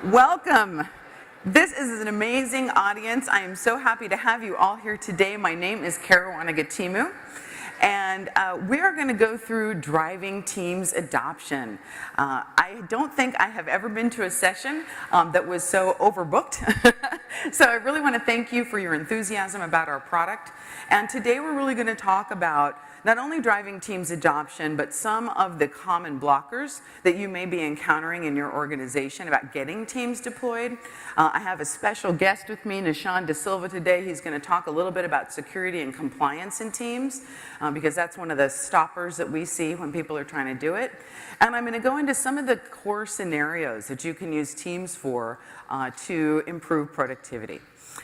Welcome. This is an amazing audience. I am so happy to have you all here today. My name is Caruana Gatimu, and we are going to go through driving teams adoption. I don't think I have ever been to a session that was so overbooked. So I really want to thank you for your enthusiasm about our product. And today we're really going to talk about not only driving teams adoption, but some of the common blockers that you may be encountering in your organization about getting teams deployed. I have a special guest with me, Nishan De Silva, today. He's going to talk a little bit about security and compliance in teams, because that's one of the stoppers that we see when people are trying to do it. And I'm going to go into some of the core scenarios that you can use teams for to improve productivity.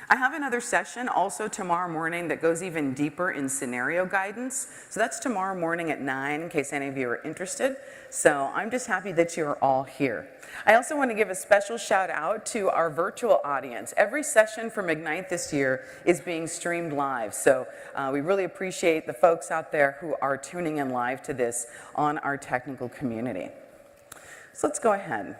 I have another session also tomorrow morning that goes even deeper in scenario guidance. So that's tomorrow morning at 9 in case any of you are interested. So I'm just happy that you're all here. I also want to give a special shout out to our virtual audience. Every session from Ignite this year is being streamed live. So we really appreciate the folks out there who are tuning in live to this on our technical community. So let's go ahead.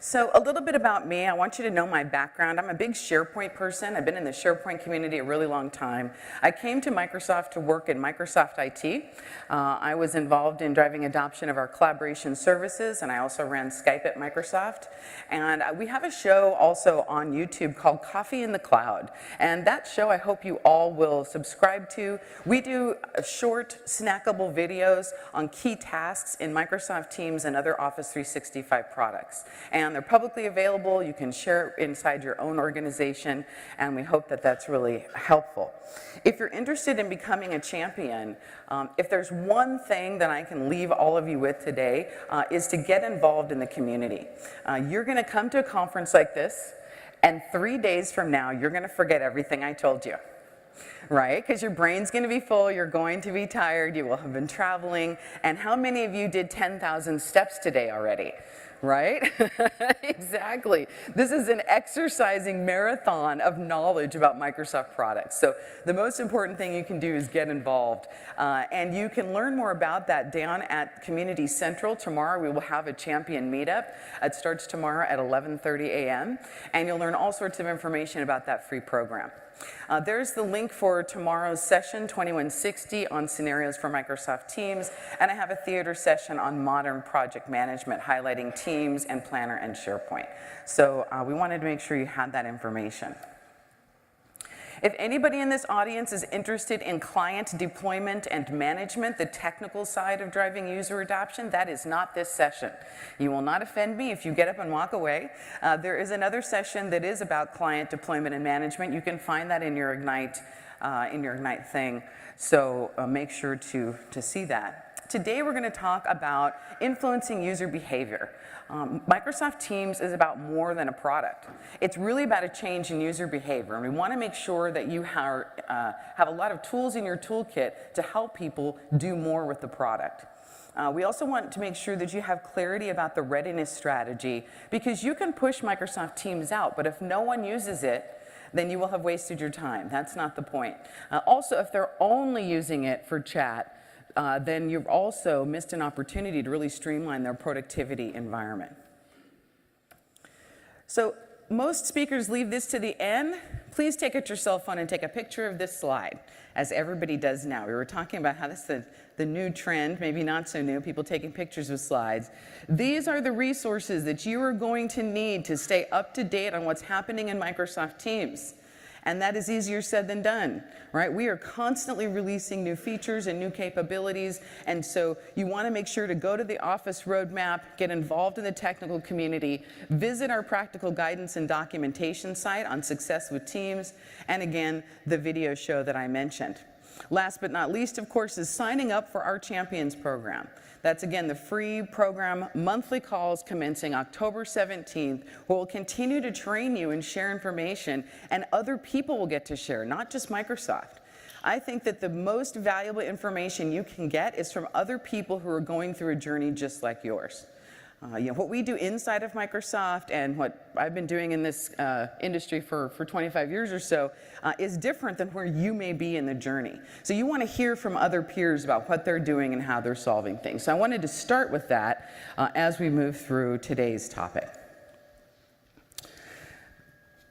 So a little bit about me. I want you to know my background. I'm a big SharePoint person. I've been in the SharePoint community a really long time. I came to Microsoft to work in Microsoft IT. I was involved in driving adoption of our collaboration services, and I also ran Skype at Microsoft. And we have a show also on YouTube called Coffee in the Cloud. And that show I hope you all will subscribe to. We do short, snackable videos on key tasks in Microsoft Teams and other Office 365 products. And they're publicly available. You can share it inside your own organization, and we hope that that's really helpful. If you're interested in becoming a champion, if there's one thing that I can leave all of you with today, is to get involved in the community. You're going to come to a conference like this, and 3 days from now, you're going to forget everything I told you. Right? Because your brain's going to be full, you're going to be tired, you will have been traveling, and how many of you did 10,000 steps today already? Right? Exactly. This is an exercising marathon of knowledge about Microsoft products. So the most important thing you can do is get involved. And you can learn more about that down at Community Central. Tomorrow we will have a champion meetup. It starts tomorrow at 11:30 a.m. And you'll learn all sorts of information about that free program. There's the link for tomorrow's session, 2160, on scenarios for Microsoft Teams, and I have a theater session on modern project management, highlighting Teams and Planner and SharePoint. So we wanted to make sure you had that information. If anybody in this audience is interested in client deployment and management, the technical side of driving user adoption, that is not this session. You will not offend me if you get up and walk away. There is another session that is about client deployment and management. You can find that in your Ignite thing, so make sure to see that. Today we're going to talk about influencing user behavior. Microsoft Teams is about more than a product. It's really about a change in user behavior, and we want to make sure that you have a lot of tools in your toolkit to help people do more with the product. We also want to make sure that you have clarity about the readiness strategy, because you can push Microsoft Teams out, but if no one uses it, then you will have wasted your time. That's not the point. Also, if they're only using it for chat, then you've also missed an opportunity to really streamline their productivity environment. So most speakers leave this to the end. Please take out your cell phone and take a picture of this slide, as everybody does now. We were talking about how this is the new trend, maybe not so new, people taking pictures of slides. These are the resources that you are going to need to stay up to date on what's happening in Microsoft Teams. And that is easier said than done, right? We are constantly releasing new features and new capabilities, and so you want to make sure to go to the Office roadmap, get involved in the technical community, visit our practical guidance and documentation site on Success with Teams, and again, the video show that I mentioned. Last but not least, of course, is signing up for our Champions program. That's, again, the free program, monthly calls commencing October 17th, where we'll continue to train you and share information, and other people will get to share, not just Microsoft. I think that the most valuable information you can get is from other people who are going through a journey just like yours. What we do inside of Microsoft and what I've been doing in this industry for 25 years or so is different than where you may be in the journey. So you want to hear from other peers about what they're doing and how they're solving things. So I wanted to start with that as we move through today's topic.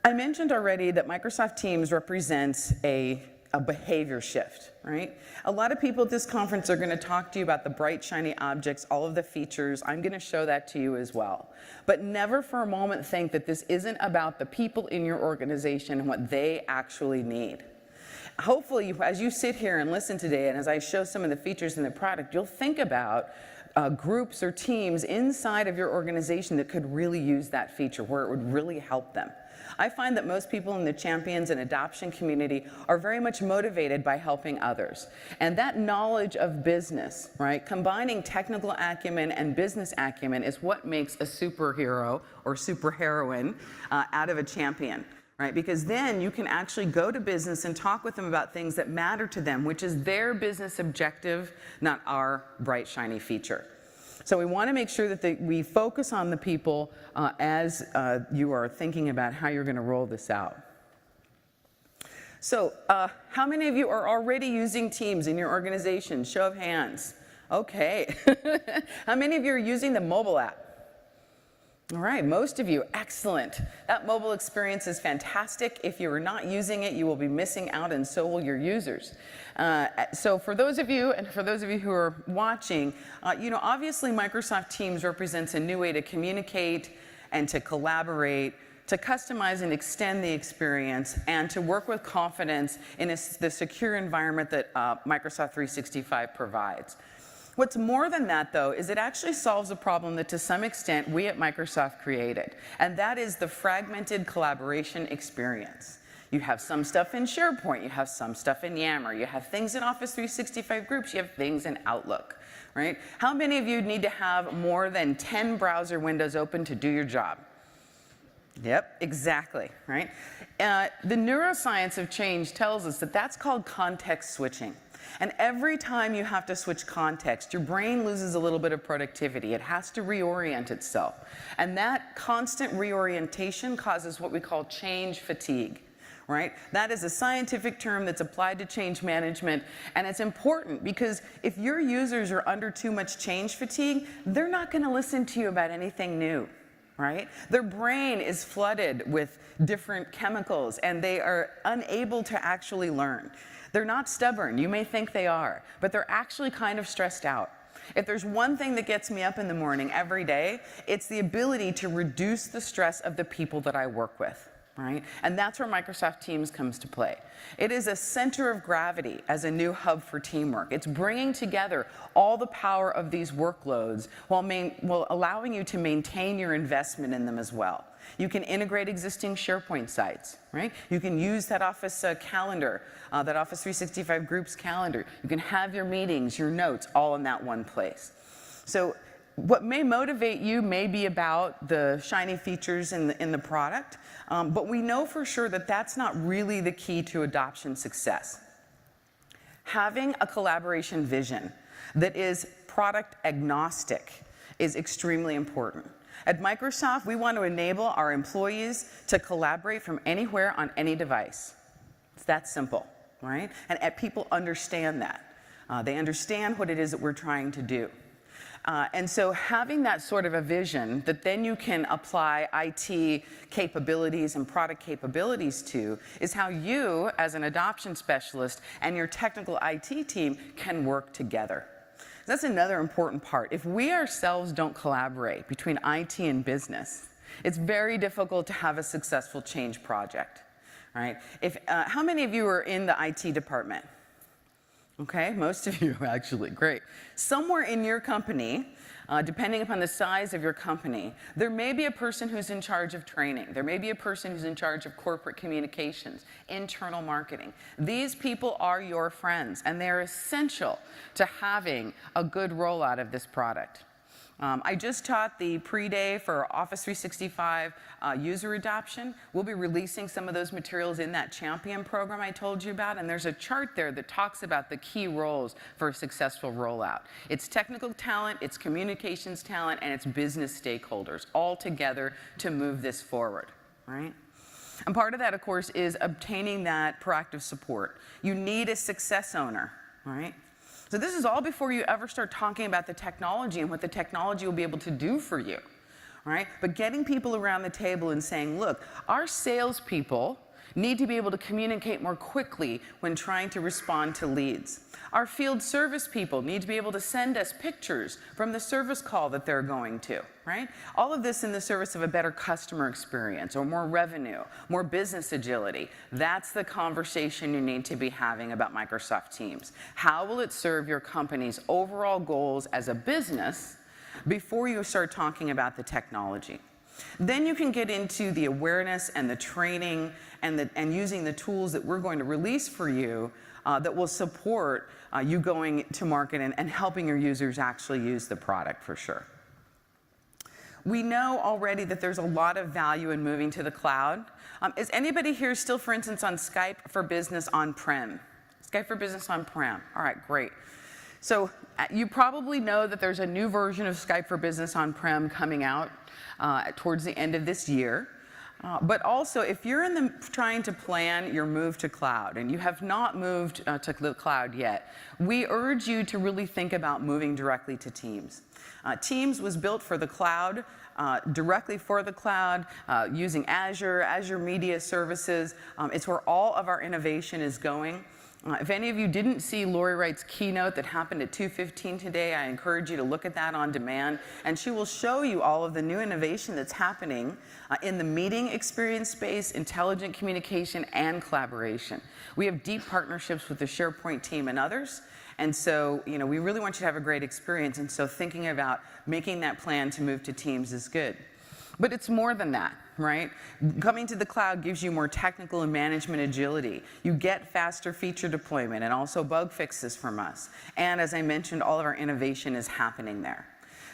I mentioned already that Microsoft Teams represents a behavior shift, right? A lot of people at this conference are going to talk to you about the bright, shiny objects, all of the features. I'm going to show that to you as well. But never for a moment think that this isn't about the people in your organization and what they actually need. Hopefully, as you sit here and listen today, and as I show some of the features in the product, you'll think about groups or teams inside of your organization that could really use that feature, where it would really help them. I find that most people in the champions and adoption community are very much motivated by helping others. And that knowledge of business, right, combining technical acumen and business acumen is what makes a superhero or superheroine out of a champion. Right? Because then you can actually go to business and talk with them about things that matter to them, which is their business objective, not our bright, shiny feature. So we want to make sure that we focus on the people as you are thinking about how you're going to roll this out. So how many of you are already using Teams in your organization? Show of hands. Okay. How many of you are using the mobile app? All right, most of you, excellent. That mobile experience is fantastic. If you are not using it, you will be missing out, and so will your users. So for those of you, and for those of you who are watching, obviously Microsoft Teams represents a new way to communicate and to collaborate, to customize and extend the experience, and to work with confidence in the secure environment that Microsoft 365 provides. What's more than that, though, is it actually solves a problem that to some extent we at Microsoft created, and that is the fragmented collaboration experience. You have some stuff in SharePoint, you have some stuff in Yammer, you have things in Office 365 groups, you have things in Outlook, right? How many of you need to have more than 10 browser windows open to do your job? Yep, exactly, right? The neuroscience of change tells us that that's called context switching. And every time you have to switch context, your brain loses a little bit of productivity. It has to reorient itself. And that constant reorientation causes what we call change fatigue, right? That is a scientific term that's applied to change management. And it's important because if your users are under too much change fatigue, they're not going to listen to you about anything new. Right? Their brain is flooded with different chemicals and they are unable to actually learn. They're not stubborn. You may think they are, but they're actually kind of stressed out. If there's one thing that gets me up in the morning every day, it's the ability to reduce the stress of the people that I work with. Right? And that's where Microsoft Teams comes to play. It is a center of gravity as a new hub for teamwork. It's bringing together all the power of these workloads while allowing you to maintain your investment in them as well. You can integrate existing SharePoint sites, right? You can use that Office calendar, that Office 365 groups calendar. You can have your meetings, your notes, all in that one place. So what may motivate you may be about the shiny features in the product, but we know for sure that that's not really the key to adoption success. Having a collaboration vision that is product agnostic is extremely important. At Microsoft, we want to enable our employees to collaborate from anywhere on any device. It's that simple, right? And people understand that. They understand what it is that we're trying to do. And so having that sort of a vision that then you can apply IT capabilities and product capabilities to is how you, as an adoption specialist, and your technical IT team can work together. That's another important part. If we ourselves don't collaborate between IT and business, it's very difficult to have a successful change project, right? How many of you are in the IT department? Okay, most of you actually, great. Somewhere in your company, depending upon the size of your company, there may be a person who's in charge of training. There may be a person who's in charge of corporate communications, internal marketing. These people are your friends, and they're essential to having a good rollout of this product. I just taught the pre-day for Office 365 user adoption. We'll be releasing some of those materials in that champion program I told you about, and there's a chart there that talks about the key roles for a successful rollout. It's technical talent, it's communications talent, and it's business stakeholders all together to move this forward, right? And part of that, of course, is obtaining that proactive support. You need a success owner, right? So this is all before you ever start talking about the technology and what the technology will be able to do for you, right? But getting people around the table and saying, look, our salespeople need to be able to communicate more quickly when trying to respond to leads. Our field service people need to be able to send us pictures from the service call that they're going to, right? All of this in the service of a better customer experience or more revenue, more business agility. That's the conversation you need to be having about Microsoft Teams. How will it serve your company's overall goals as a business before you start talking about the technology? Then you can get into the awareness and the training and using the tools that we're going to release for you that will support you going to market and helping your users actually use the product for sure. We know already that there's a lot of value in moving to the cloud. Is anybody here still, for instance, on Skype for Business on-prem? Skype for Business on-prem. All right, great. So you probably know that there's a new version of Skype for Business on-prem coming out towards the end of this year. But also, if you're trying to plan your move to cloud and you have not moved to the cloud yet, we urge you to really think about moving directly to Teams. Teams was built for the cloud, directly for the cloud, using Azure Media Services. It's where all of our innovation is going. If any of you didn't see Lori Wright's keynote that happened at 2:15 today, I encourage you to look at that on demand, and she will show you all of the new innovation that's happening in the meeting experience space, intelligent communication, and collaboration. We have deep partnerships with the SharePoint team and others, and so we really want you to have a great experience, and so thinking about making that plan to move to Teams is good. But it's more than that, right? Coming to the cloud gives you more technical and management agility. You get faster feature deployment and also bug fixes from us. And as I mentioned, all of our innovation is happening there.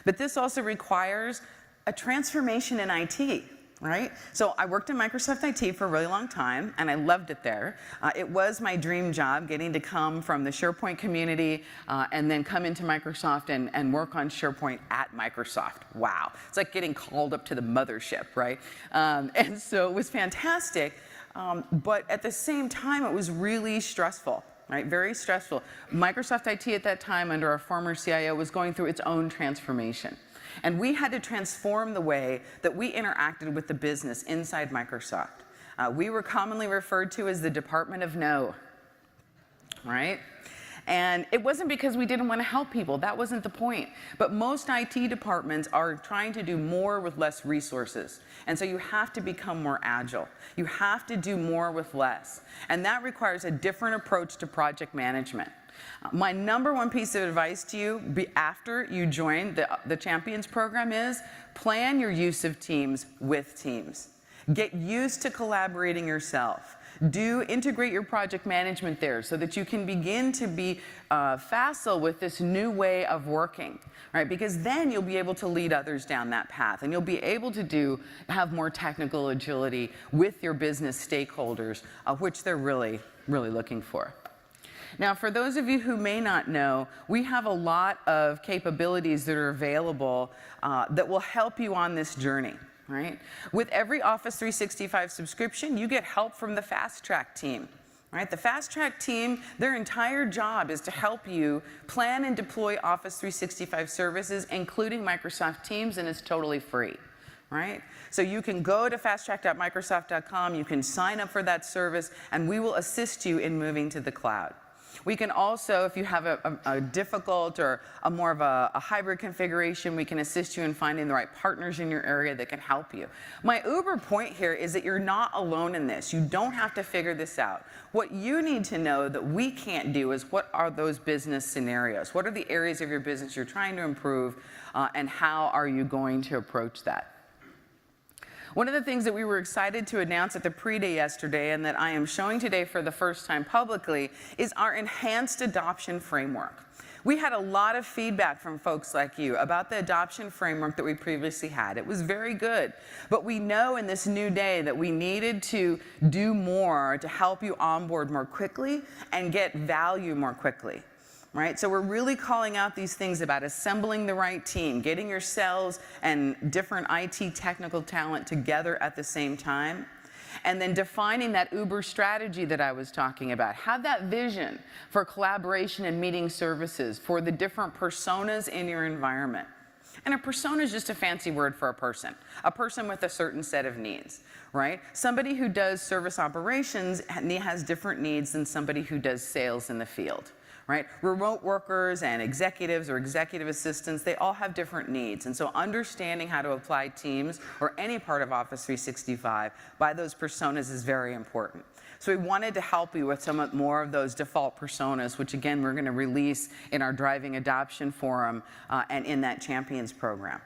But this also requires a transformation in IT, right? So I worked in Microsoft IT for a really long time, and I loved it there. It was my dream job, getting to come from the SharePoint community and then come into Microsoft and work on SharePoint at Microsoft. Wow. It's like getting called up to the mothership, right? And so it was fantastic, but at the same time, it was really stressful. Right, very stressful. Microsoft IT at that time, under our former CIO, was going through its own transformation. And we had to transform the way that we interacted with the business inside Microsoft. We were commonly referred to as the Department of No, right? And it wasn't because we didn't want to help people. That wasn't the point. But most IT departments are trying to do more with less resources. And so you have to become more agile. You have to do more with less. And that requires a different approach to project management. My number one piece of advice to you after you join the Champions program is plan your use of Teams with Teams. Get used to collaborating yourself. Do integrate your project management there so that you can begin to be facile with this new way of working, right? Because then you'll be able to lead others down that path, and you'll be able to have more technical agility with your business stakeholders, which they're really, really looking for. Now, for those of you who may not know, we have a lot of capabilities that are available that will help you on this journey. Right? With every Office 365 subscription, you get help from the Fast Track team. Right? The Fast Track team, their entire job is to help you plan and deploy Office 365 services, including Microsoft Teams, and it's totally free. Right? So you can go to fasttrack.microsoft.com, you can sign up for that service, and we will assist you in moving to the cloud. We can also, if you have a difficult or more of a hybrid configuration, we can assist you in finding the right partners in your area that can help you. My uber point here is that you're not alone in this. You don't have to figure this out. What you need to know that we can't do is what are those business scenarios? What are the areas of your business you're trying to improve, and how are you going to approach that? One of the things that we were excited to announce at the pre-day yesterday, and that I am showing today for the first time publicly, is our enhanced adoption framework. We had a lot of feedback from folks like you about the adoption framework that we previously had. It was very good, but we know in this new day that we needed to do more to help you onboard more quickly and get value more quickly. Right? So we're really calling out these things about assembling the right team, getting your sales and different IT technical talent together at the same time, and then defining that Uber strategy that I was talking about. Have that vision for collaboration and meeting services for the different personas in your environment. And a persona is just a fancy word for a person with a certain set of needs, right? Somebody who does service operations has different needs than somebody who does sales in the field. Right? Remote workers and executives or executive assistants, they all have different needs. And so understanding how to apply Teams or any part of Office 365 by those personas is very important. So we wanted to help you with some more of those default personas, which again, we're going to release in our Driving Adoption Forum and in that Champions program.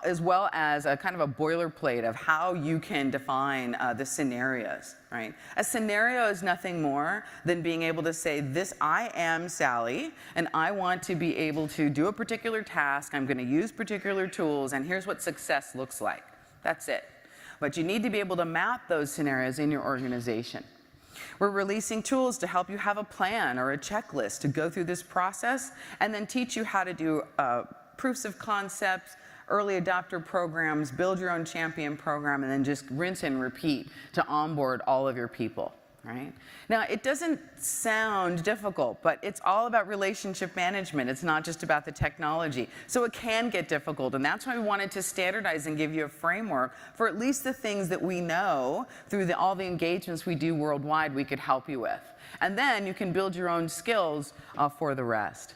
As well as a kind of a boilerplate of how you can define the scenarios, right? A scenario is nothing more than being able to say, I am Sally, and I want to be able to do a particular task, I'm gonna use particular tools, and here's what success looks like. That's it. But you need to be able to map those scenarios in your organization. We're releasing tools to help you have a plan or a checklist to go through this process, and then teach you how to do proofs of concepts, early adopter programs, build your own champion program, and then just rinse and repeat to onboard all of your people, right? Now, it doesn't sound difficult, but it's all about relationship management. It's not just about the technology. So it can get difficult, and that's why we wanted to standardize and give you a framework for at least the things that we know through all the engagements we do worldwide we could help you with. And then you can build your own skills for the rest.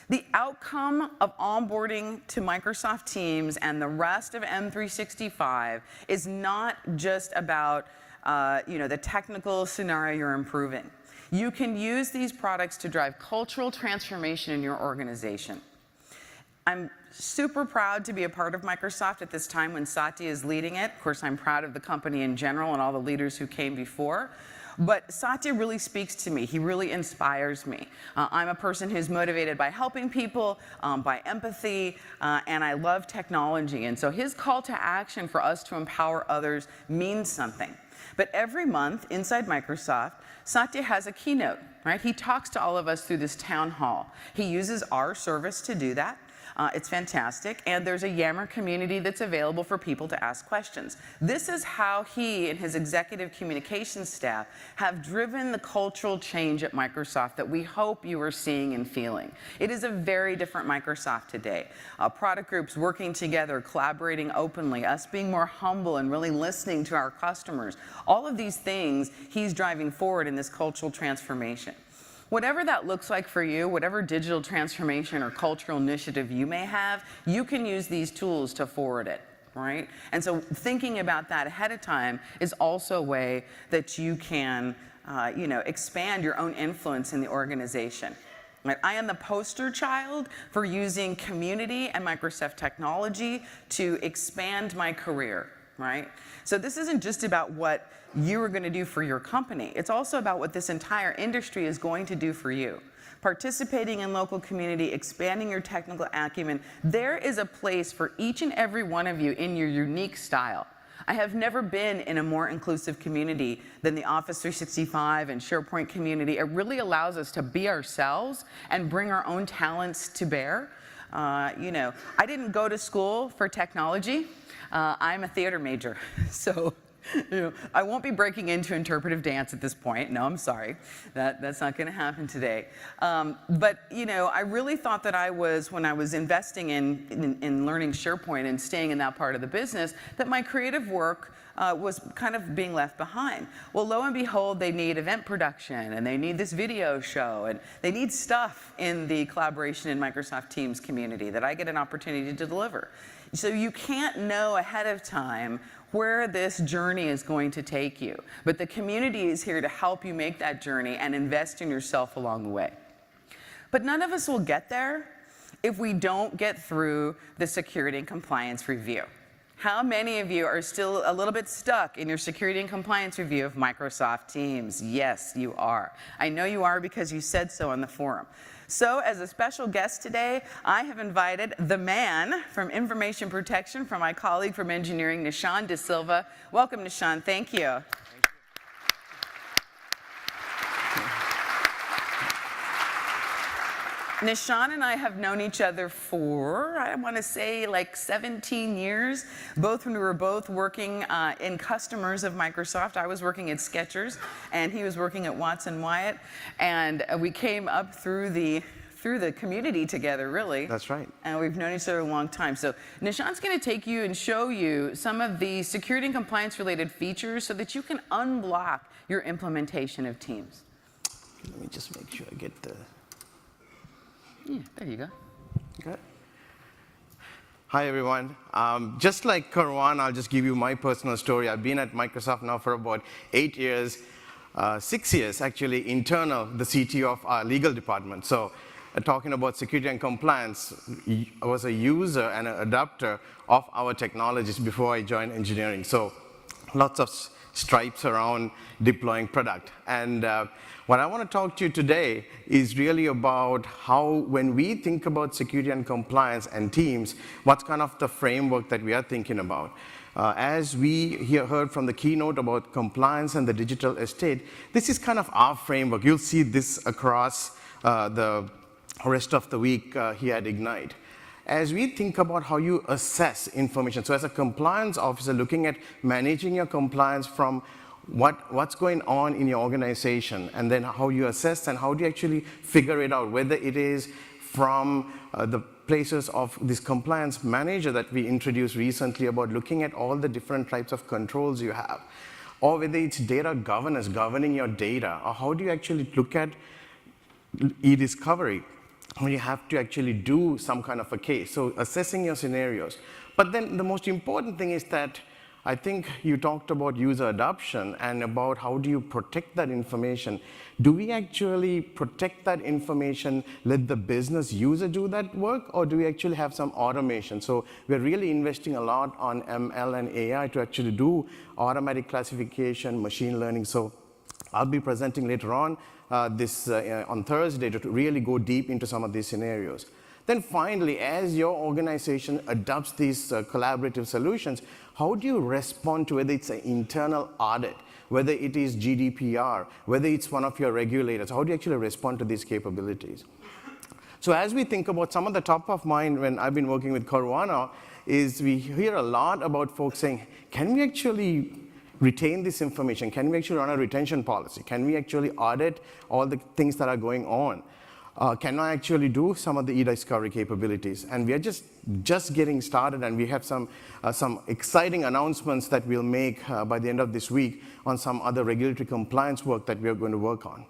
The outcome of onboarding to Microsoft Teams and the rest of M365 is not just about the technical scenario you're improving. You can use these products to drive cultural transformation in your organization. I'm super proud to be a part of Microsoft at this time when Satya is leading it. Of course, I'm proud of the company in general and all the leaders who came before. But Satya really speaks to me. He really inspires me. I'm a person who's motivated by helping people, by empathy, and I love technology. And so his call to action for us to empower others means something. But every month inside Microsoft, Satya has a keynote, right? He talks to all of us through this town hall. He uses our service to do that. It's fantastic, and there's a Yammer community that's available for people to ask questions. This is how he and his executive communications staff have driven the cultural change at Microsoft that we hope you are seeing and feeling. It is a very different Microsoft today. Product groups working together, collaborating openly, us being more humble and really listening to our customers. All of these things he's driving forward in this cultural transformation. Whatever that looks like for you, whatever digital transformation or cultural initiative you may have, you can use these tools to forward it, right? And so thinking about that ahead of time is also a way that you can, expand your own influence in the organization. Right? I am the poster child for using community and Microsoft technology to expand my career, right? So this isn't just about what you are going to do for your company. It's also about what this entire industry is going to do for you. Participating in local community, expanding your technical acumen, there is a place for each and every one of you in your unique style. I have never been in a more inclusive community than the Office 365 and SharePoint community. It really allows us to be ourselves and bring our own talents to bear. I didn't go to school for technology. I'm a theater major, so I won't be breaking into interpretive dance at this point. No, I'm sorry. That's not going to happen today. But I really thought that when I was investing in learning SharePoint and staying in that part of the business, that my creative work was kind of being left behind. Well, lo and behold, they need event production, and they need this video show, and they need stuff in the collaboration in Microsoft Teams community that I get an opportunity to deliver. So you can't know ahead of time where this journey is going to take you. But the community is here to help you make that journey and invest in yourself along the way. But none of us will get there if we don't get through the security and compliance review. How many of you are still a little bit stuck in your security and compliance review of Microsoft Teams? Yes, you are. I know you are because you said so on the forum. So as a special guest today, I have invited the man from information protection from my colleague from engineering, Nishan De Silva. Welcome, Nishan. Thank you. Nishan and I have known each other for, I want to say, like 17 years, both when we were both working in customers of Microsoft. I was working at Skechers, and he was working at Watson Wyatt, and we came up through the community together, really. That's right. And we've known each other a long time. So Nishan's going to take you and show you some of the security and compliance related features so that you can unblock your implementation of Teams. Let me just make sure I get the... Yeah, there you go. Good. Hi, everyone. Just like Karwan, I'll just give you my personal story. I've been at Microsoft now for about 8 years, 6 years, actually, internal, the CTO of our legal department. So talking about security and compliance, I was a user and an adapter of our technologies before I joined engineering. So lots of stripes around deploying product. And what I want to talk to you today is really about how, when we think about security and compliance and teams, what's kind of the framework that we are thinking about. As we heard from the keynote about compliance and the digital estate, this is kind of our framework. You'll see this across the rest of the week here at Ignite. As we think about how you assess information, so as a compliance officer looking at managing your compliance from what's going on in your organization, and then how you assess and how do you actually figure it out, whether it is from the places of this compliance manager that we introduced recently about looking at all the different types of controls you have, or whether it's data governance, governing your data, or how do you actually look at e-discovery when you have to actually do some kind of a case. So assessing your scenarios. But then the most important thing is that I think you talked about user adoption and about how do you protect that information. Do we actually protect that information, let the business user do that work, or do we actually have some automation? So we're really investing a lot on ML and AI to actually do automatic classification, machine learning. So I'll be presenting later on on Thursday to really go deep into some of these scenarios. Then finally, as your organization adopts these collaborative solutions, how do you respond to whether it's an internal audit, whether it is GDPR, whether it's one of your regulators? How do you actually respond to these capabilities? So as we think about some of the top of mind when I've been working with Caruana, is we hear a lot about folks saying, can we actually retain this information? Can we actually run a retention policy? Can we actually audit all the things that are going on? Can I actually do some of the e-discovery capabilities? And we are just getting started, and we have some exciting announcements that we'll make by the end of this week on some other regulatory compliance work that we are going to work on.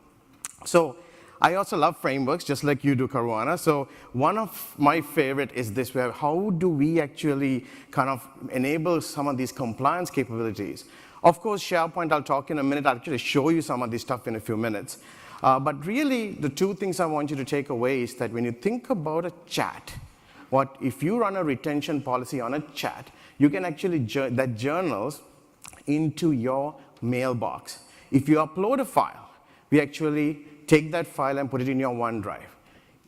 So I also love frameworks, just like you do, Caruana. So one of my favorite is this, where how do we actually kind of enable some of these compliance capabilities? Of course, SharePoint, I'll talk in a minute. I'll actually show you some of this stuff in a few minutes. But really, the two things I want you to take away is that when you think about a chat, if you run a retention policy on a chat, you can actually that journals into your mailbox. If you upload a file, we actually take that file and put it in your OneDrive.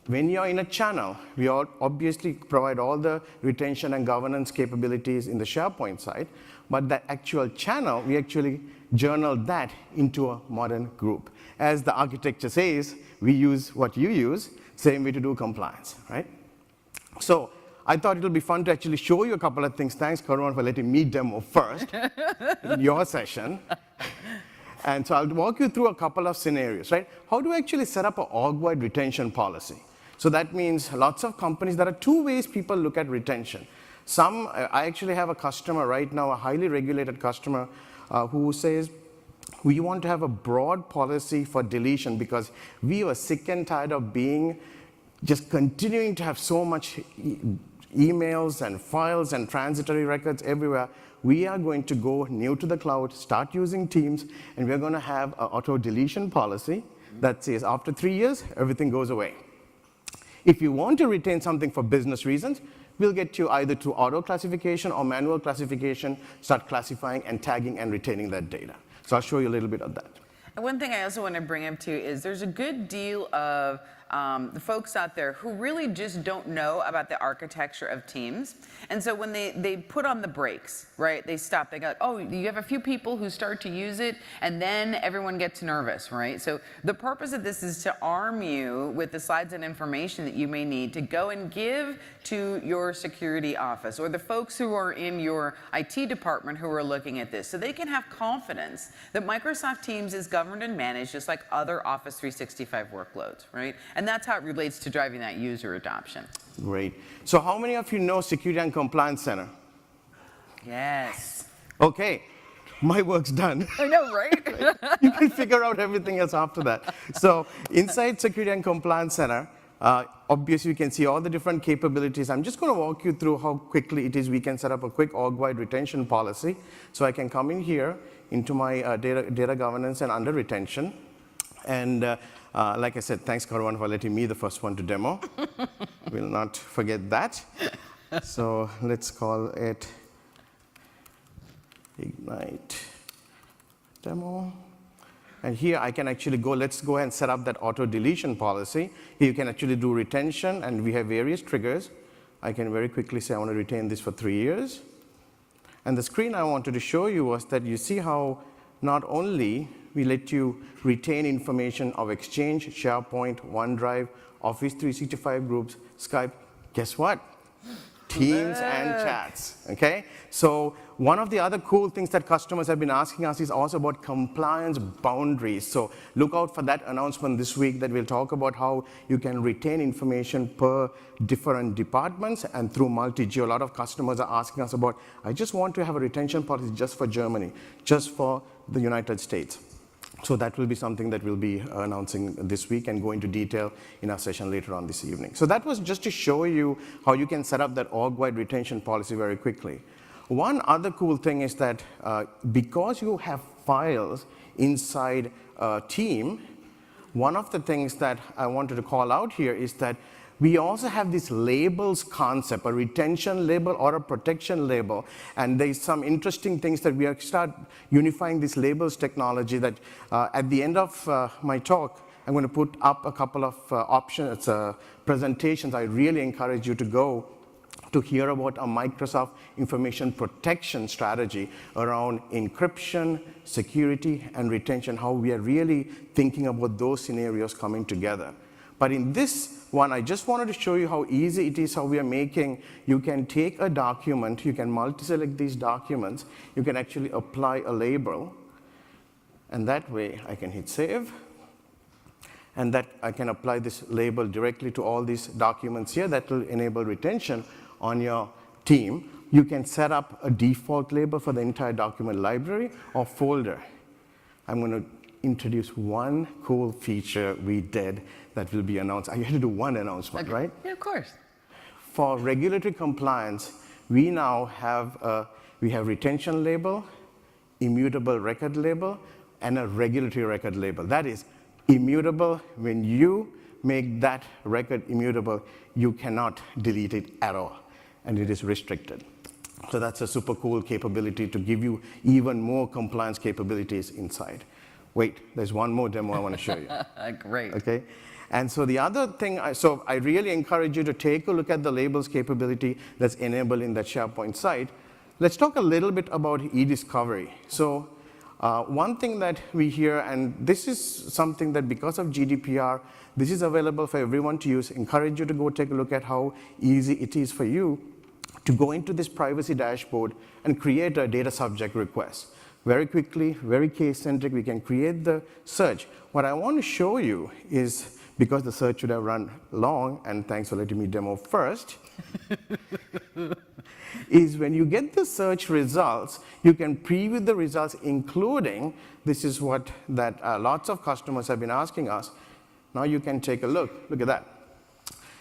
When you're in a channel, we obviously provide all the retention and governance capabilities in the SharePoint side, but the actual channel, we actually journal that into a modern group. As the architecture says, we use what you use, same way to do compliance, right? So I thought it'll be fun to actually show you a couple of things. Thanks, Karan, for letting me demo first in your session. And so I'll walk you through a couple of scenarios, right? How do I actually set up an org-wide retention policy? So that means lots of companies, there are two ways people look at retention. I actually have a customer right now, a highly regulated customer, who says, we want to have a broad policy for deletion because we are sick and tired of just continuing to have so much emails and files and transitory records everywhere. We are going to go new to the cloud, start using Teams, and we're going to have an auto deletion policy that says after 3 years, everything goes away. If you want to retain something for business reasons, we'll get you either to auto classification or manual classification, start classifying and tagging and retaining that data. So I'll show you a little bit of that. And one thing I also want to bring up too is there's a good deal of the folks out there who really just don't know about the architecture of Teams. And so when they put on the brakes, right, they stop, they go, oh, you have a few people who start to use it, and then everyone gets nervous, right? So the purpose of this is to arm you with the slides and information that you may need to go and give to your security office or the folks who are in your IT department who are looking at this, so they can have confidence that Microsoft Teams is governed and managed just like other Office 365 workloads, right? And that's how it relates to driving that user adoption. Great. So how many of you know Security and Compliance Center? Yes. Okay, my work's done. I know, right? You can figure out everything else after that. So inside Security and Compliance Center, obviously you can see all the different capabilities. I'm just going to walk you through how quickly it is we can set up a quick org-wide retention policy. So I can come in here into my data governance and under retention. And like I said, thanks, Karwan, for letting me the first one to demo. We'll not forget that. So let's call it Ignite Demo. And here I can actually go, let's go ahead and set up that auto deletion policy. Here you can actually do retention, and we have various triggers. I can very quickly say I want to retain this for 3 years. And the screen I wanted to show you was that you see how not only we let you retain information of Exchange, SharePoint, OneDrive, Office 365 groups, Skype, guess what? Teams and chats, okay? So one of the other cool things that customers have been asking us is also about compliance boundaries. So look out for that announcement this week that will talk about how you can retain information per different departments and through multi-geo. A lot of customers are asking us about, I just want to have a retention policy just for Germany, just for the United States. So that will be something that we'll be announcing this week and go into detail in our session later on this evening. So that was just to show you how you can set up that org-wide retention policy very quickly. One other cool thing is that because you have files inside a team, one of the things that I wanted to call out here is that we also have this labels concept, a retention label or a protection label. And there's some interesting things that we are start unifying this labels technology that at the end of my talk, I'm going to put up a couple of options, presentations. I really encourage you to go to hear about a Microsoft information protection strategy around encryption, security, and retention, how we are really thinking about those scenarios coming together. But in this one, I just wanted to show you how easy it is, how we are making. You can take a document, you can multi-select these documents, you can actually apply a label, and that way I can hit save, and that I can apply this label directly to all these documents here. That will enable retention on your team. You can set up a default label for the entire document library or folder. I'm going to introduce one cool feature we did that will be announced. I had to do one announcement, Okay. Right? Yeah, of course. For regulatory compliance, we now have retention label, immutable record label, and a regulatory record label. That is immutable. When you make that record immutable, you cannot delete it at all, and it is restricted. So that's a super cool capability to give you even more compliance capabilities inside. Wait, there's one more demo I want to show you. Great. Okay? And so the other thing, so I really encourage you to take a look at the labels capability that's enabled in that SharePoint site. Let's talk a little bit about e-discovery. So one thing that we hear, and this is something that because of GDPR, this is available for everyone to use. Encourage you to go take a look at how easy it is for you to go into this privacy dashboard and create a data subject request. Very quickly, very case-centric, we can create the search. What I want to show you is, because the search should have run long, and thanks for letting me demo first, is when you get the search results, you can preview the results, including, this is what that lots of customers have been asking us. Now you can take a look. Look at that.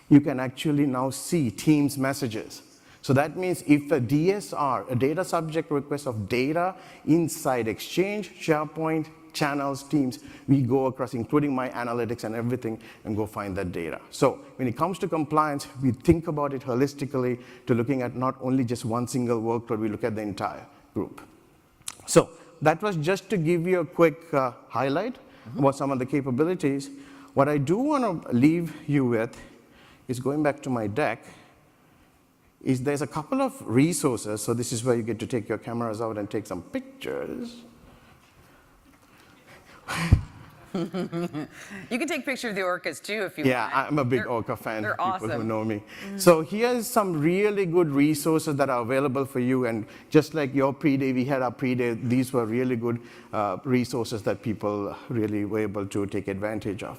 You can actually now see Teams messages. So that means if a DSR, a data subject request of data inside Exchange, SharePoint, channels, teams, we go across, including my analytics and everything, and go find that data. So when it comes to compliance, we think about it holistically to looking at not only just one single workload, we look at the entire group. So that was just to give you a quick highlight about some of the capabilities. What I do want to leave you with is going back to my deck, is there's a couple of resources. So this is where you get to take your cameras out and take some pictures. You can take pictures of the orcas too if you want. Yeah, I'm a big orca fan, they're people awesome. who know me. So here's some really good resources that are available for you. And just like your pre-day, we had our pre-day, these were really good resources that people really were able to take advantage of.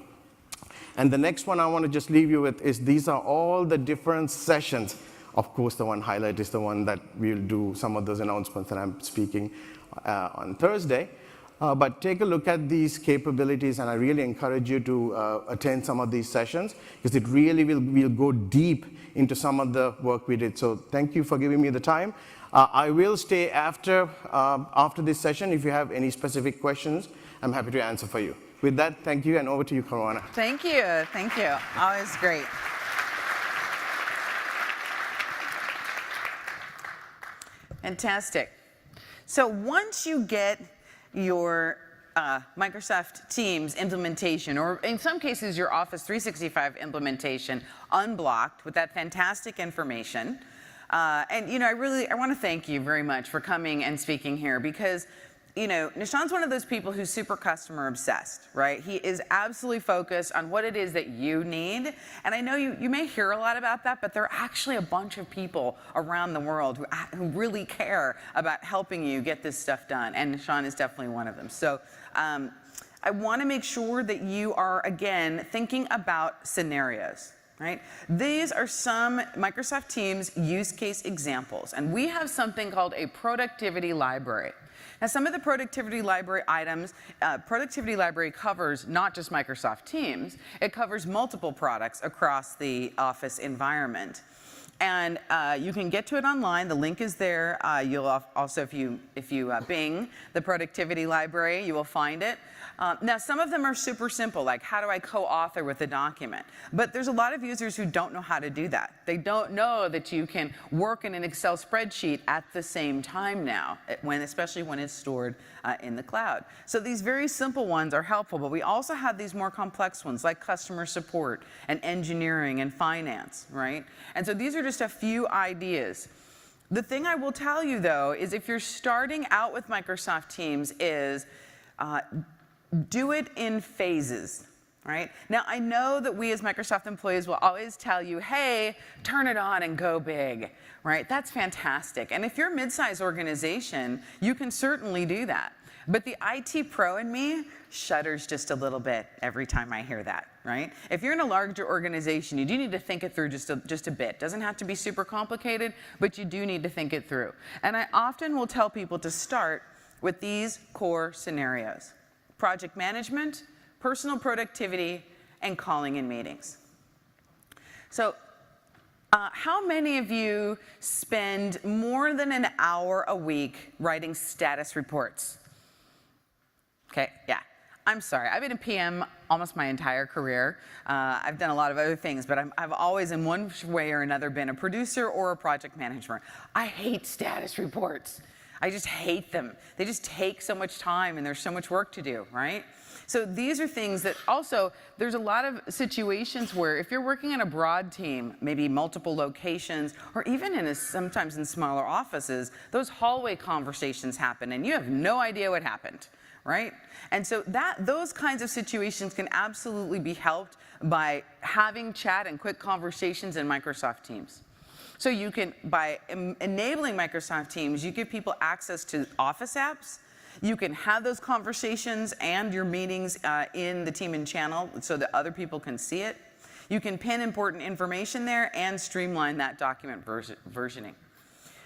And the next one I want to just leave you with is these are all the different sessions. Of course, the one highlight is the one that we'll do some of those announcements that I'm speaking on Thursday. But take a look at these capabilities, and I really encourage you to attend some of these sessions, because it really will go deep into some of the work we did. So thank you for giving me the time. I will stay after this session. If you have any specific questions, I'm happy to answer for you. With that, thank you, and over to you, Caruana. Thank you, thank you. Always great. Fantastic. So once you get your Microsoft Teams implementation, or in some cases your Office 365 implementation, unblocked with that fantastic information, and I want to thank you very much for coming and speaking here, because Nishant's one of those people who's super customer obsessed, right? He is absolutely focused on what it is that you need. And I know you may hear a lot about that, but there are actually a bunch of people around the world who really care about helping you get this stuff done. And Nishant is definitely one of them. So I want to make sure that you are, again, thinking about scenarios. Right? These are some Microsoft Teams use case examples, and we have something called a productivity library. Now, some of the productivity library items, productivity library covers not just Microsoft Teams, it covers multiple products across the Office environment. And you can get to it online. The link is there. You'll also, if you Bing the productivity library, you will find it. Now, some of them are super simple, like how do I co-author with a document? But there's a lot of users who don't know how to do that. They don't know that you can work in an Excel spreadsheet at the same time now, especially when it's stored in the cloud. So these very simple ones are helpful, but we also have these more complex ones like customer support and engineering and finance, right? And so these are just a few ideas. The thing I will tell you, though, is if you're starting out with Microsoft Teams is do it in phases, right? Now, I know that we as Microsoft employees will always tell you, hey, turn it on and go big, right? That's fantastic. And if you're a mid-sized organization, you can certainly do that. But the IT pro in me shudders just a little bit every time I hear that, right? If you're in a larger organization, you do need to think it through just a bit. Doesn't have to be super complicated, but you do need to think it through. And I often will tell people to start with these core scenarios: project management, personal productivity, and calling in meetings. So how many of you spend more than an hour a week writing status reports? Okay, yeah. I'm sorry, I've been a PM almost my entire career. I've done a lot of other things, but I've always in one way or another been a producer or a project manager. I hate status reports. I just hate them. They just take so much time and there's so much work to do, right? So these are things that also, there's a lot of situations where if you're working in a broad team, maybe multiple locations, or even sometimes in smaller offices, those hallway conversations happen and you have no idea what happened, right? And so those kinds of situations can absolutely be helped by having chat and quick conversations in Microsoft Teams. So you can, by enabling Microsoft Teams, you give people access to Office apps. You can have those conversations and your meetings in the team and channel so that other people can see it. You can pin important information there and streamline that document versioning.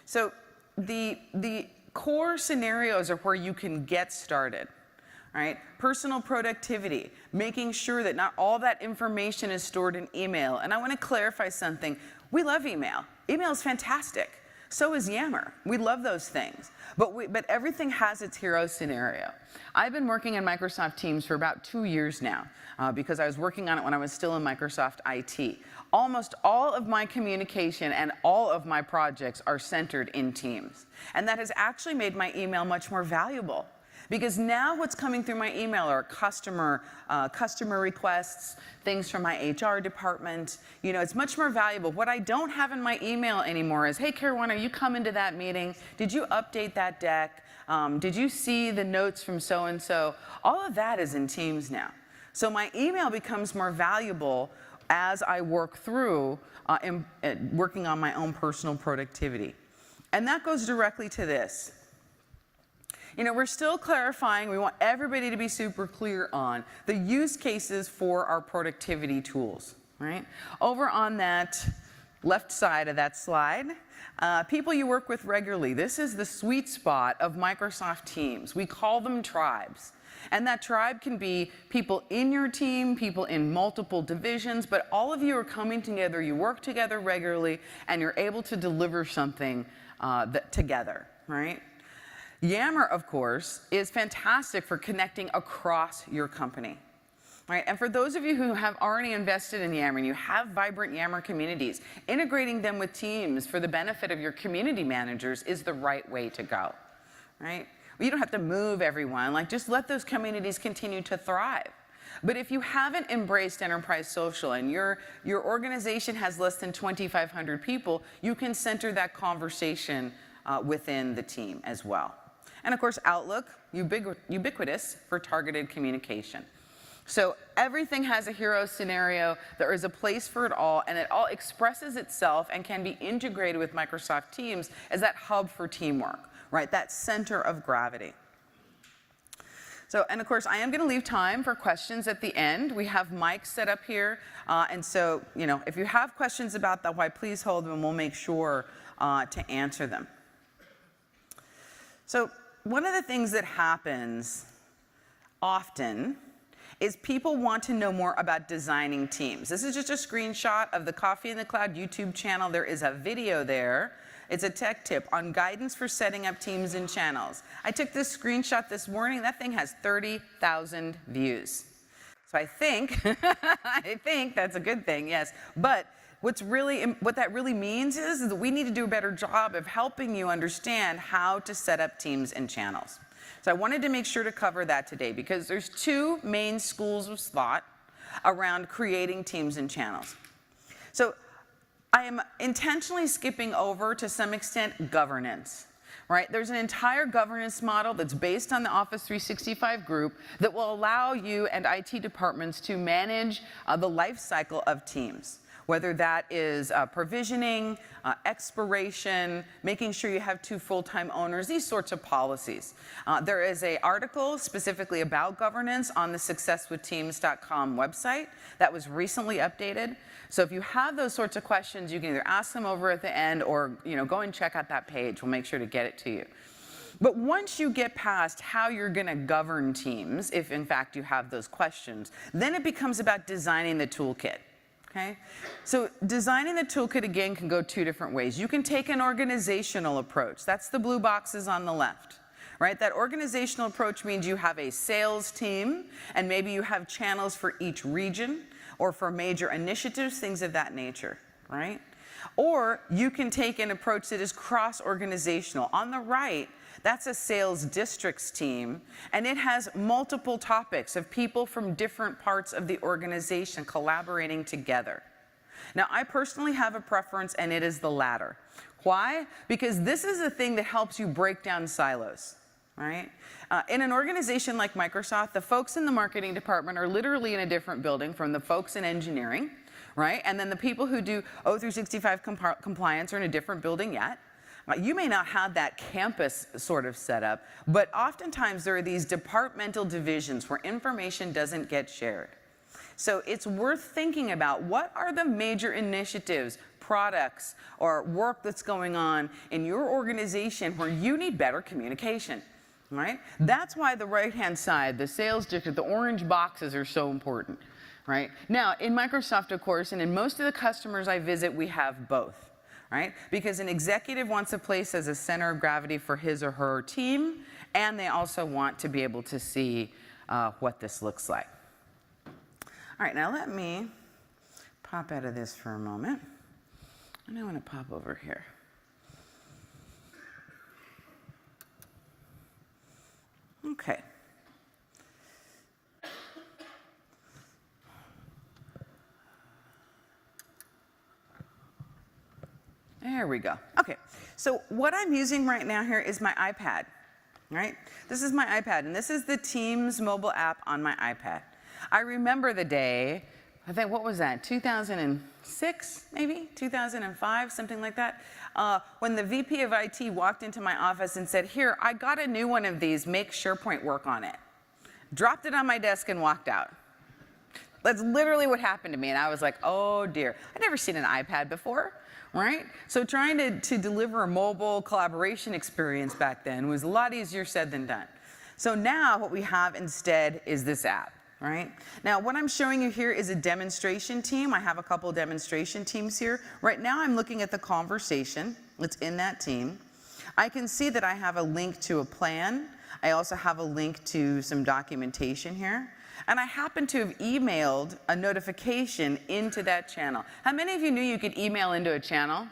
So the core scenarios are where you can get started. Right? Personal productivity, making sure that not all that information is stored in email. And I want to clarify something. We love email. Email is fantastic. So is Yammer. We love those things. But everything has its hero scenario. I've been working in Microsoft Teams for about 2 years now because I was working on it when I was still in Microsoft IT. Almost all of my communication and all of my projects are centered in Teams. And that has actually made my email much more valuable. Because now what's coming through my email are customer requests, things from my HR department. It's much more valuable. What I don't have in my email anymore is, hey, Caroline, are you coming to that meeting? Did you update that deck? Did you see the notes from so-and-so? All of that is in Teams now. So my email becomes more valuable as I work through working on my own personal productivity. And that goes directly to this. We're still clarifying. We want everybody to be super clear on the use cases for our productivity tools, right? Over on that left side of that slide, people you work with regularly. This is the sweet spot of Microsoft Teams. We call them tribes. And that tribe can be people in your team, people in multiple divisions, but all of you are coming together, you work together regularly, and you're able to deliver something together, right? Yammer, of course, is fantastic for connecting across your company. Right? And for those of you who have already invested in Yammer and you have vibrant Yammer communities, integrating them with Teams for the benefit of your community managers is the right way to go. Right? You don't have to move everyone. Just let those communities continue to thrive. But if you haven't embraced Enterprise Social and your organization has less than 2,500 people, you can center that conversation within the team as well. And of course, Outlook, ubiquitous for targeted communication. So everything has a hero scenario. There is a place for it all, and it all expresses itself and can be integrated with Microsoft Teams as that hub for teamwork, right? That center of gravity. So, and of course, I am going to leave time for questions at the end. We have mics set up here, and so, if you have questions about that, why please hold them, and we'll make sure to answer them. So, one of the things that happens often is people want to know more about designing teams. This is just a screenshot of the Coffee in the Cloud YouTube channel. There is a video there. It's a tech tip on guidance for setting up teams and channels. I took this screenshot this morning. That thing has 30,000 views. So I think, I think that's a good thing, yes. But what that really means is that we need to do a better job of helping you understand how to set up teams and channels. So I wanted to make sure to cover that today because there's two main schools of thought around creating teams and channels. So I am intentionally skipping over, to some extent, governance. Right? There's an entire governance model that's based on the Office 365 group that will allow you and IT departments to manage the life cycle of teams. Whether that is provisioning, expiration, making sure you have 2 full-time owners, these sorts of policies. There is an article specifically about governance on the successwithteams.com website that was recently updated. So if you have those sorts of questions, you can either ask them over at the end or go and check out that page. We'll make sure to get it to you. But once you get past how you're going to govern teams, if in fact you have those questions, then it becomes about designing the toolkit. Okay? So designing the toolkit, again, can go 2 different ways. You can take an organizational approach. That's the blue boxes on the left. Right? That organizational approach means you have a sales team, and maybe you have channels for each region or for major initiatives, things of that nature. Right? Or you can take an approach that is cross-organizational. On the right, that's a sales districts team, and it has multiple topics of people from different parts of the organization collaborating together. Now, I personally have a preference, and it is the latter. Why? Because this is a thing that helps you break down silos, right? In an organization like Microsoft, the folks in the marketing department are literally in a different building from the folks in engineering, right? And then the people who do O365 compliance are in a different building yet. You may not have that campus sort of setup, but oftentimes there are these departmental divisions where information doesn't get shared. So it's worth thinking about what are the major initiatives, products, or work that's going on in your organization where you need better communication, right? That's why the right-hand side, the sales district, the orange boxes are so important, right? Now, in Microsoft, of course, and in most of the customers I visit, we have both. right? Because an executive wants a place as a center of gravity for his or her team, and they also want to be able to see what this looks like. All right, now let me pop out of this for a moment. And I want to pop over here. Okay. There we go. Okay, so what I'm using right now here is my iPad, right? This is my iPad, and this is the Teams mobile app on my iPad. I remember the day, I think, what was that, 2006, maybe? 2005, something like that, when the VP of IT walked into my office and said, here, I got a new one of these, make SharePoint work on it. Dropped it on my desk and walked out. That's literally what happened to me, and I was like, oh dear. I'd never seen an iPad before, right? So trying to deliver a mobile collaboration experience back then was a lot easier said than done. So now what we have instead is this app, right? Now what I'm showing you here is a demonstration team. I have a couple demonstration teams here. Right now I'm looking at the conversation that's in that team. I can see that I have a link to a plan. I also have a link to some documentation here. And I happen to have emailed a notification into that channel. How many of you knew you could email into a channel?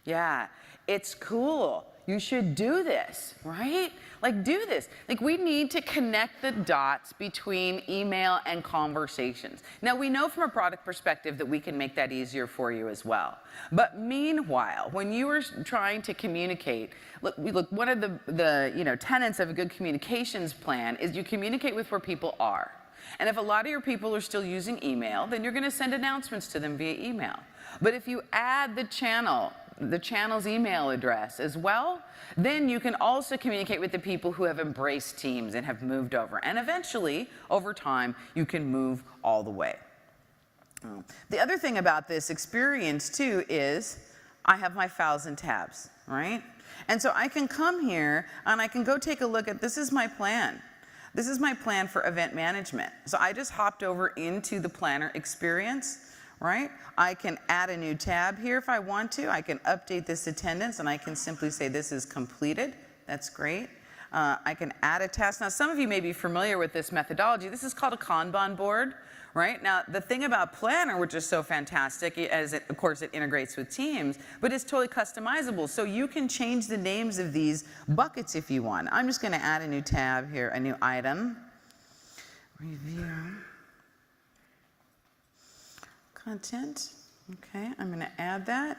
Yeah, it's cool. You should do this, right? Like, do this. Like, we need to connect the dots between email and conversations. Now, we know from a product perspective that we can make that easier for you as well. But meanwhile, when you are trying to communicate, look, one of the tenets of a good communications plan is you communicate with where people are. And if a lot of your people are still using email, then you're going to send announcements to them via email. But if you add the channel's email address as well, then you can also communicate with the people who have embraced Teams and have moved over. And eventually, over time, you can move all the way. The other thing about this experience, too, is I have my files and tabs, right? And so I can come here and I can go take a look at, this is my plan. This is my plan for event management. So I just hopped over into the planner experience, right? I can add a new tab here if I want to. I can update this attendance, and I can simply say this is completed. That's great. I can add a task. Now, some of you may be familiar with this methodology. This is called a Kanban board, right? Now, the thing about Planner, which is so fantastic, of course, it integrates with Teams, but it's totally customizable. So you can change the names of these buckets if you want. I'm just going to add a new tab here, a new item. Review. Content. Okay, I'm going to add that.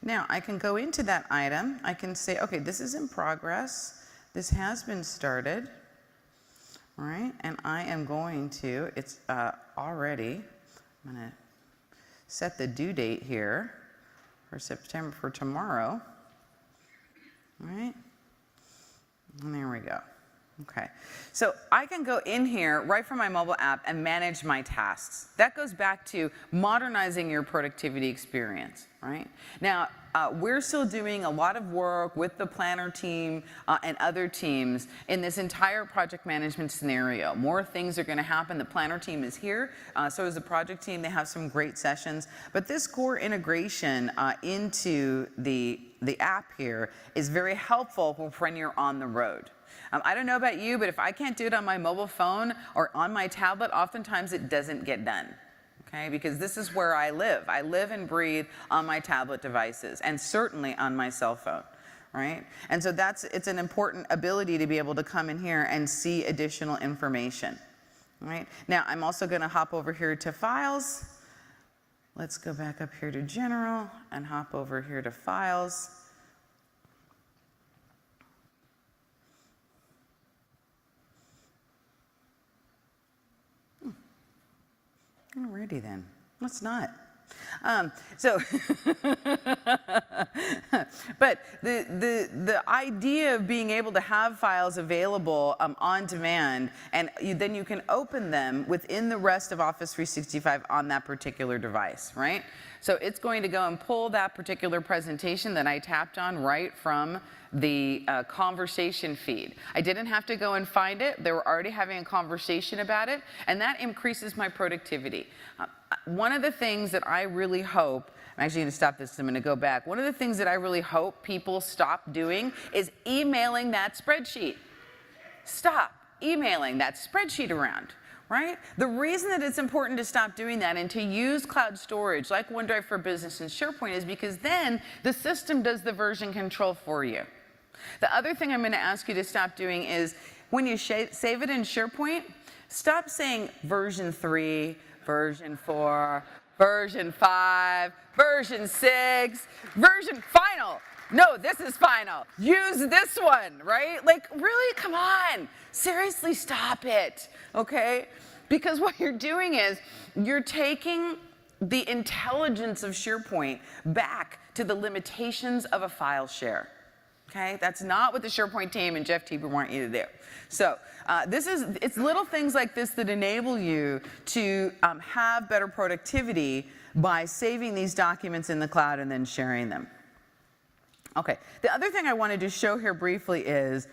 Now, I can go into that item. I can say, okay, this is in progress. This has been started. All right, and I am going to, it's already, I'm going to set the due date here for tomorrow. All right, and there we go. Okay, so I can go in here right from my mobile app and manage my tasks. That goes back to modernizing your productivity experience, right? Now, we're still doing a lot of work with the planner team and other teams in this entire project management scenario. More things are going to happen. The planner team is here, so is the project team. They have some great sessions. But this core integration into the app here is very helpful when you're on the road. I don't know about you, but if I can't do it on my mobile phone or on my tablet, oftentimes it doesn't get done. Okay, because this is where I live. I live and breathe on my tablet devices, and certainly on my cell phone, right? And so it's an important ability to be able to come in here and see additional information, right? Now, I'm also going to hop over here to Files. Let's go back up here to General and hop over here to Files. Alrighty then, let's not. But the idea of being able to have files available on demand, and then you can open them within the rest of Office 365 on that particular device, right? So it's going to go and pull that particular presentation that I tapped on right from the conversation feed. I didn't have to go and find it. They were already having a conversation about it, and that increases my productivity. One of the things that I really hope, I'm actually going to stop this, I'm going to go back. One of the things that I really hope people stop doing is emailing that spreadsheet. Stop emailing that spreadsheet around. Right? The reason that it's important to stop doing that and to use cloud storage like OneDrive for Business and SharePoint is because then the system does the version control for you. The other thing I'm going to ask you to stop doing is when you save it in SharePoint, stop saying version 3, version 4, version 5, version 6, version final. No, this is final. Use this one, right? Like, really, come on. Seriously, stop it, okay? Because what you're doing is you're taking the intelligence of SharePoint back to the limitations of a file share, okay? That's not what the SharePoint team and Jeff Teeper want you to do. So it's little things like this that enable you to have better productivity by saving these documents in the cloud and then sharing them. Okay, the other thing I wanted to show here briefly is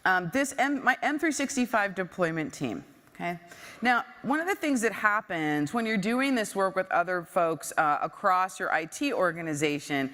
my M365 deployment team. Okay, now one of the things that happens when you're doing this work with other folks across your IT organization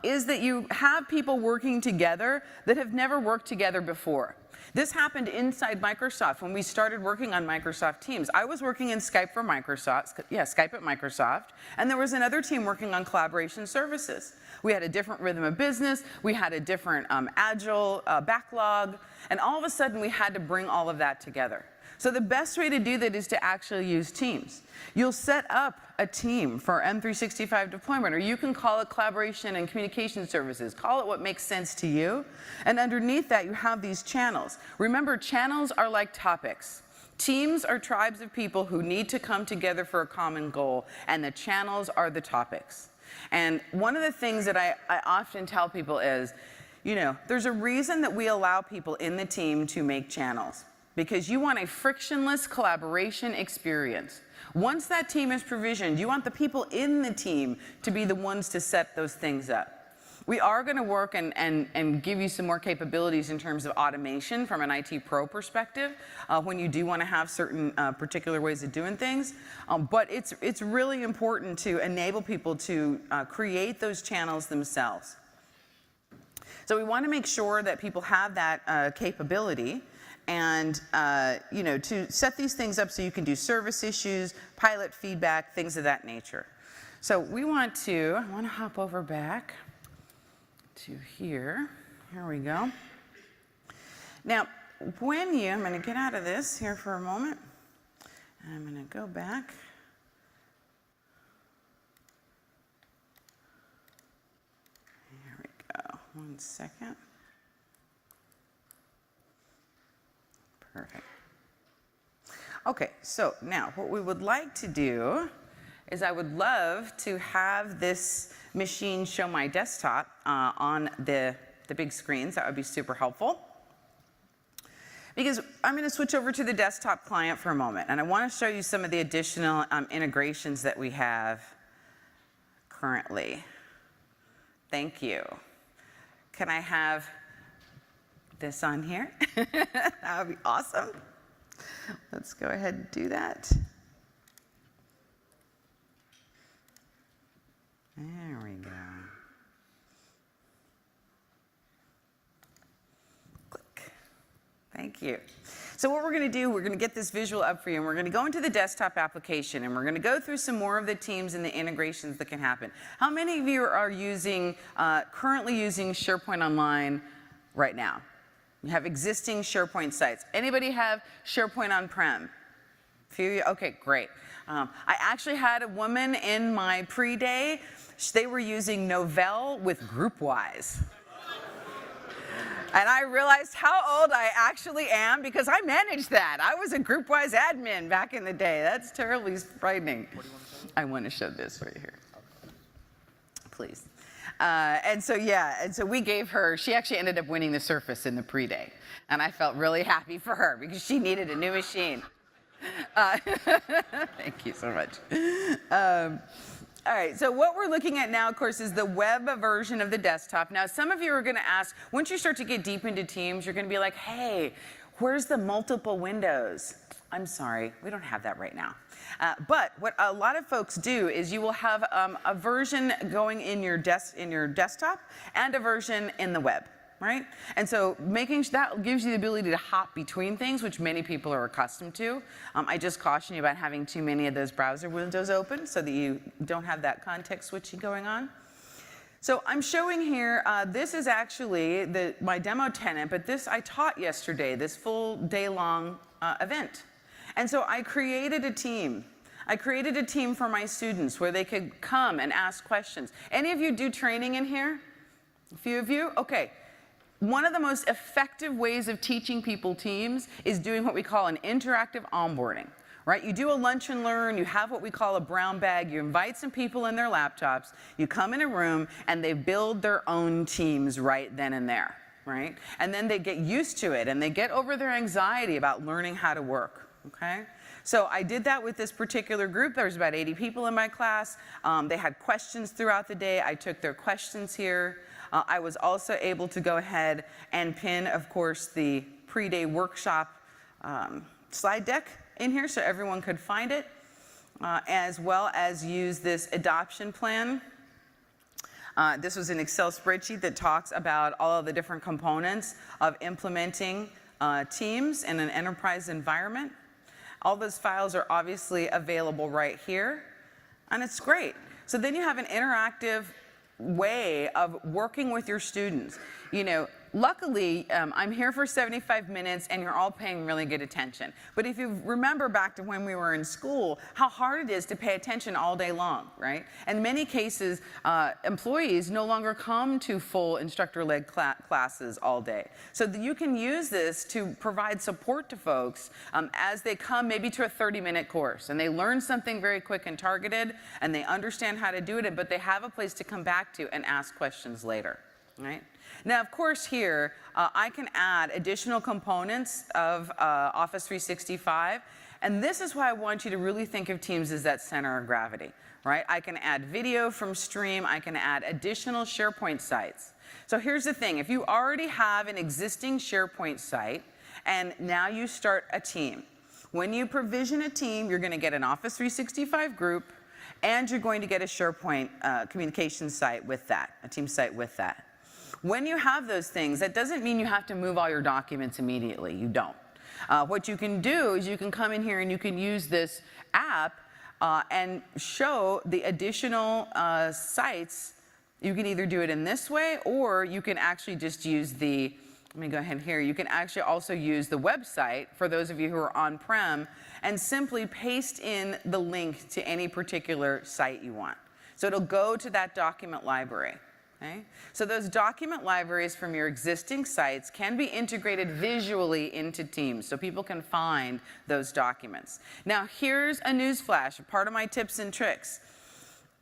is that you have people working together that have never worked together before. This happened inside Microsoft when we started working on Microsoft Teams. I was working in Skype for Microsoft, Skype at Microsoft, and there was another team working on collaboration services. We had a different rhythm of business, we had a different agile backlog, and all of a sudden we had to bring all of that together. So the best way to do that is to actually use Teams. You'll set up a team for M365 deployment, or you can call it collaboration and communication services. Call it what makes sense to you. And underneath that, you have these channels. Remember, channels are like topics. Teams are tribes of people who need to come together for a common goal, and the channels are the topics. And one of the things that I often tell people is, you know, there's a reason that we allow people in the team to make channels, because you want a frictionless collaboration experience. Once that team is provisioned, you want the people in the team to be the ones to set those things up. We are going to work and give you some more capabilities in terms of automation from an IT pro perspective when you do want to have certain particular ways of doing things. But it's really important to enable people to create those channels themselves. So we want to make sure that people have that capability. And you know, to set these things up so you can do service issues, pilot feedback, things of that nature. So I want to hop over back to here. Here we go. Now, I'm going to get out of this here for a moment. And I'm going to go back. Here we go. 1 second. Perfect. Okay, so now what we would like to do is I would love to have this machine show my desktop on the big screens. That would be super helpful. Because I'm going to switch over to the desktop client for a moment, and I want to show you some of the additional integrations that we have currently. Thank you. Can I have this on here? That would be awesome. Let's go ahead and do that. There we go. Click. Thank you. So what we're going to do, we're going to get this visual up for you, and we're going to go into the desktop application, and we're going to go through some more of the teams and the integrations that can happen. How many of you are currently using SharePoint Online right now? You have existing SharePoint sites. Anybody have SharePoint on-prem? Few? Okay, great. I actually had a woman in my pre-day. They were using Novell with GroupWise. And I realized how old I actually am because I managed that. I was a GroupWise admin back in the day. That's terribly frightening. What do you want to show? I want to show this right here. Please. And so we gave her, she actually ended up winning the Surface in the pre-day. And I felt really happy for her because she needed a new machine. Thank you so much. All right, so what we're looking at now, of course, is the web version of the desktop. Now, some of you are going to ask, once you start to get deep into Teams, you're going to be like, hey, where's the multiple windows? I'm sorry, we don't have that right now. But what a lot of folks do is you will have a version going in your desktop and a version in the web. Right? And so that gives you the ability to hop between things, which many people are accustomed to. I just caution you about having too many of those browser windows open so that you don't have that context switching going on. So I'm showing here, this is actually my demo tenant, but this I taught yesterday, this full day-long event. And so I created a team. I created a team for my students where they could come and ask questions. Any of you do training in here? A few of you? Okay. One of the most effective ways of teaching people Teams is doing what we call an interactive onboarding, right? You do a lunch and learn, you have what we call a brown bag, you invite some people in their laptops, you come in a room, and they build their own teams right then and there, right? And then they get used to it, and they get over their anxiety about learning how to work, okay? So I did that with this particular group. There was about 80 people in my class. They had questions throughout the day. I took their questions here. I was also able to go ahead and pin, of course, the pre-day workshop slide deck in here so everyone could find it, as well as use this adoption plan. This was an Excel spreadsheet that talks about all of the different components of implementing Teams in an enterprise environment. All those files are obviously available right here, and it's great. So then you have an interactive way of working with your students. You know, luckily, I'm here for 75 minutes and you're all paying really good attention. But if you remember back to when we were in school, how hard it is to pay attention all day long, right? In many cases, employees no longer come to full instructor-led classes all day. So that you can use this to provide support to folks as they come maybe to a 30-minute course and they learn something very quick and targeted and they understand how to do it, but they have a place to come back to and ask questions later, right? Now, of course, here, I can add additional components of Office 365, and this is why I want you to really think of Teams as that center of gravity, right? I can add video from Stream. I can add additional SharePoint sites. So here's the thing. If you already have an existing SharePoint site, and now you start a team, when you provision a team, you're going to get an Office 365 group, and you're going to get a SharePoint communication site with that, a team site with that. When you have those things, that doesn't mean you have to move all your documents immediately. You don't. What you can do is you can come in here and you can use this app and show the additional sites. You can either do it in this way, or you can actually just use the, let me go ahead here. You can actually also use the website for those of you who are on-prem and simply paste in the link to any particular site you want. So it'll go to that document library. Okay? So those document libraries from your existing sites can be integrated visually into Teams so people can find those documents. Now here's a newsflash, part of my tips and tricks.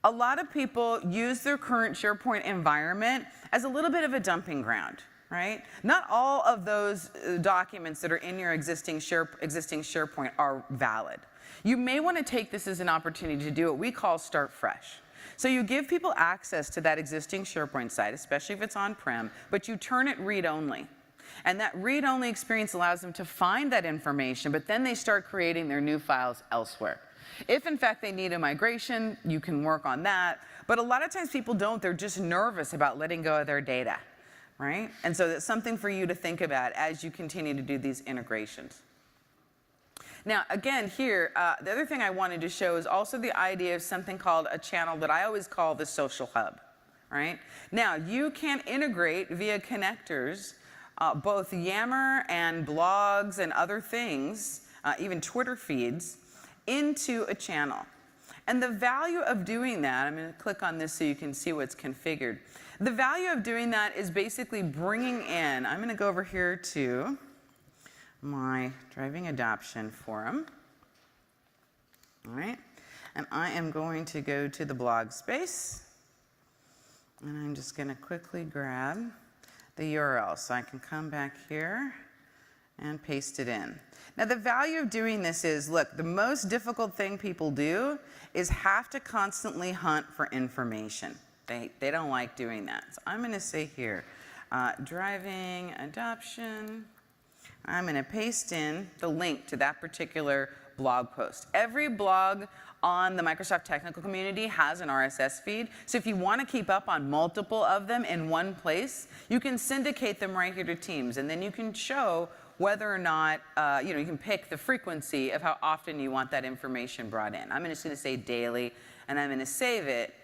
A lot of people use their current SharePoint environment as a little bit of a dumping ground, right? Not all of those documents that are in your existing SharePoint are valid. You may want to take this as an opportunity to do what we call start fresh. So you give people access to that existing SharePoint site, especially if it's on-prem, but you turn it read-only. And that read-only experience allows them to find that information, but then they start creating their new files elsewhere. If, in fact, they need a migration, you can work on that. But a lot of times people don't. They're just nervous about letting go of their data, right? And so that's something for you to think about as you continue to do these integrations. Now, again, here, the other thing I wanted to show is also the idea of something called a channel that I always call the social hub, right? Now, you can integrate via connectors both Yammer and blogs and other things, even Twitter feeds, into a channel. And the value of doing that, I'm going to click on this so you can see what's configured. The value of doing that is basically bringing in, I'm going to go over here to my Driving Adoption forum. All right. And I am going to go to the blog space. And I'm just going to quickly grab the URL. So I can come back here and paste it in. Now the value of doing this is, look, the most difficult thing people do is have to constantly hunt for information. They don't like doing that. So I'm going to say here, driving adoption. I'm going to paste in the link to that particular blog post. Every blog on the Microsoft technical community has an RSS feed. So if you want to keep up on multiple of them in one place, you can syndicate them right here to Teams. And then you can show whether or not, you can pick the frequency of how often you want that information brought in. I'm just going to say daily, and I'm going to save it.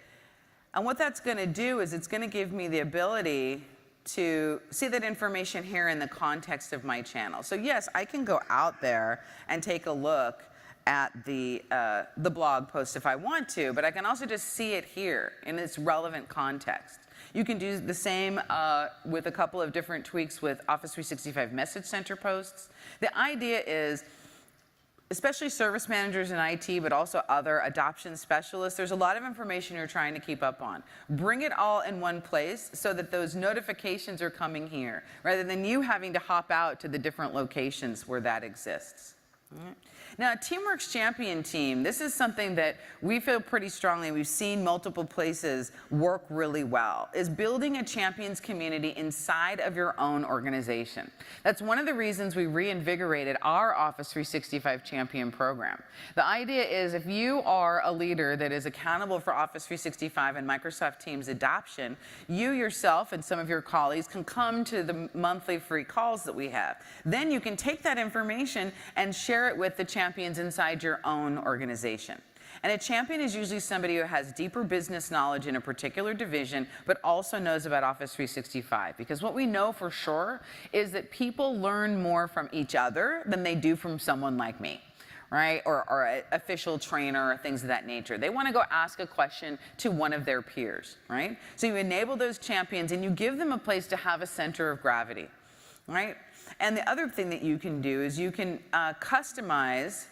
And what that's going to do is it's going to give me the ability to see that information here in the context of my channel. So yes, I can go out there and take a look at the blog post if I want to, but I can also just see it here in its relevant context. You can do the same with a couple of different tweaks with Office 365 Message Center posts. The idea is, especially service managers in IT, but also other adoption specialists, there's a lot of information you're trying to keep up on. Bring it all in one place so that those notifications are coming here, rather than you having to hop out to the different locations where that exists. All right. Now, a Teamworks Champion team, this is something that we feel pretty strongly, we've seen multiple places work really well, is building a champions community inside of your own organization. That's one of the reasons we reinvigorated our Office 365 Champion program. The idea is if you are a leader that is accountable for Office 365 and Microsoft Teams adoption, you yourself and some of your colleagues can come to the monthly free calls that we have. Then you can take that information and share it with the champions inside your own organization. And a champion is usually somebody who has deeper business knowledge in a particular division, but also knows about Office 365. Because what we know for sure is that people learn more from each other than they do from someone like me, right? Or an official trainer or things of that nature. They want to go ask a question to one of their peers, right? So you enable those champions and you give them a place to have a center of gravity, right? And the other thing that you can do is you can customize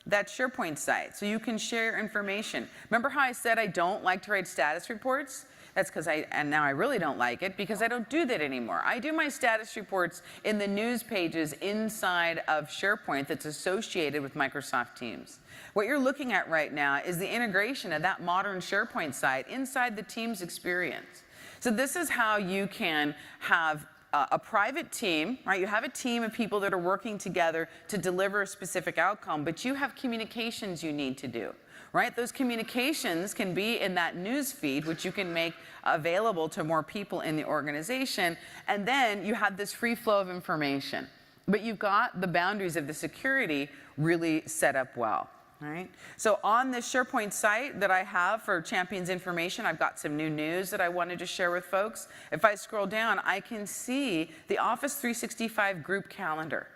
that SharePoint site so you can share information. Remember how I said I don't like to write status reports? That's because and now I really don't like it because I don't do that anymore. I do my status reports in the news pages inside of SharePoint that's associated with Microsoft Teams. What you're looking at right now is the integration of that modern SharePoint site inside the Teams experience. So this is how you can have a private team, right? You have a team of people that are working together to deliver a specific outcome, but you have communications you need to do, right? Those communications can be in that news feed, which you can make available to more people in the organization, and then you have this free flow of information. But you've got the boundaries of the security really set up well. Right? So on this SharePoint site that I have for Champions information, I've got some new news that I wanted to share with folks. If I scroll down, I can see the Office 365 group calendar.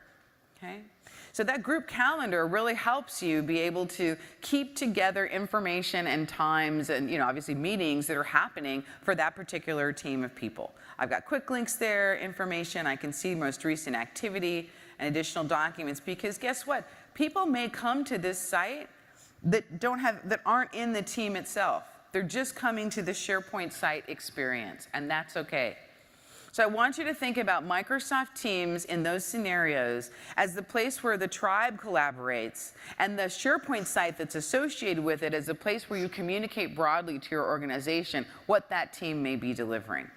Okay? So that group calendar really helps you be able to keep together information and times and obviously meetings that are happening for that particular team of people. I've got quick links there, information, I can see most recent activity and additional documents because guess what? People may come to this site that aren't in the team itself. They're just coming to the SharePoint site experience, and that's okay. So I want you to think about Microsoft Teams in those scenarios as the place where the tribe collaborates, and the SharePoint site that's associated with it as a place where you communicate broadly to your organization what that team may be delivering,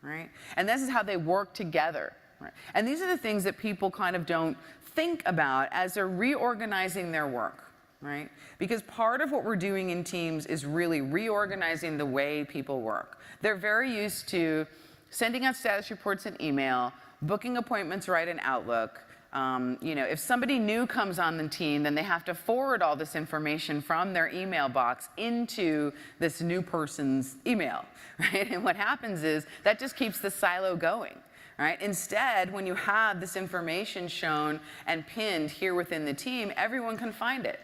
right? And this is how they work together. Right. And these are the things that people kind of don't think about as they're reorganizing their work, right? Because part of what we're doing in Teams is really reorganizing the way people work. They're very used to sending out status reports in email, booking appointments right in Outlook. If somebody new comes on the team, then they have to forward all this information from their email box into this new person's email, right? And what happens is that just keeps the silo going. Right? Instead, when you have this information shown and pinned here within the team, everyone can find it.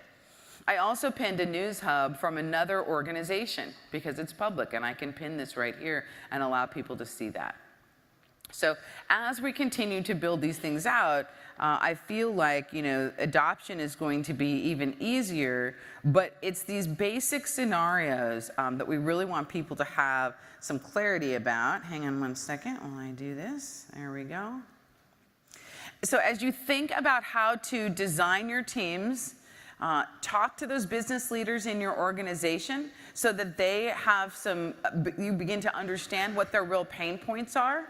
I also pinned a news hub from another organization because it's public and I can pin this right here and allow people to see that. So as we continue to build these things out, I feel like adoption is going to be even easier, but it's these basic scenarios that we really want people to have some clarity about. Hang on one second while I do this. There we go. So as you think about how to design your teams, talk to those business leaders in your organization so that they have you begin to understand what their real pain points are.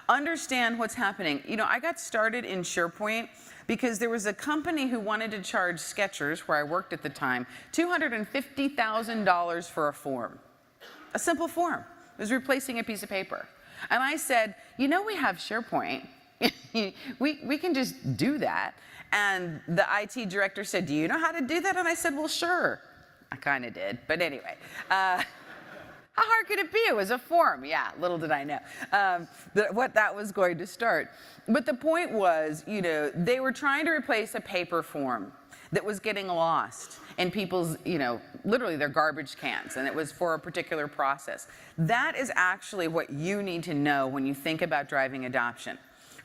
Understand what's happening. You know, I got started in SharePoint because there was a company who wanted to charge Skechers, where I worked at the time, $250,000 for a form. A simple form. It was replacing a piece of paper. And I said, you know, we have SharePoint. we can just do that. And the IT director said, do you know how to do that? And I said, well, sure. I kind of did. But anyway, how hard could it be? It was a form. Yeah, little did I know what that was going to start. But the point was, you know, they were trying to replace a paper form that was getting lost in people's, you know, literally their garbage cans, and it was for a particular process. That is actually what you need to know when you think about driving adoption.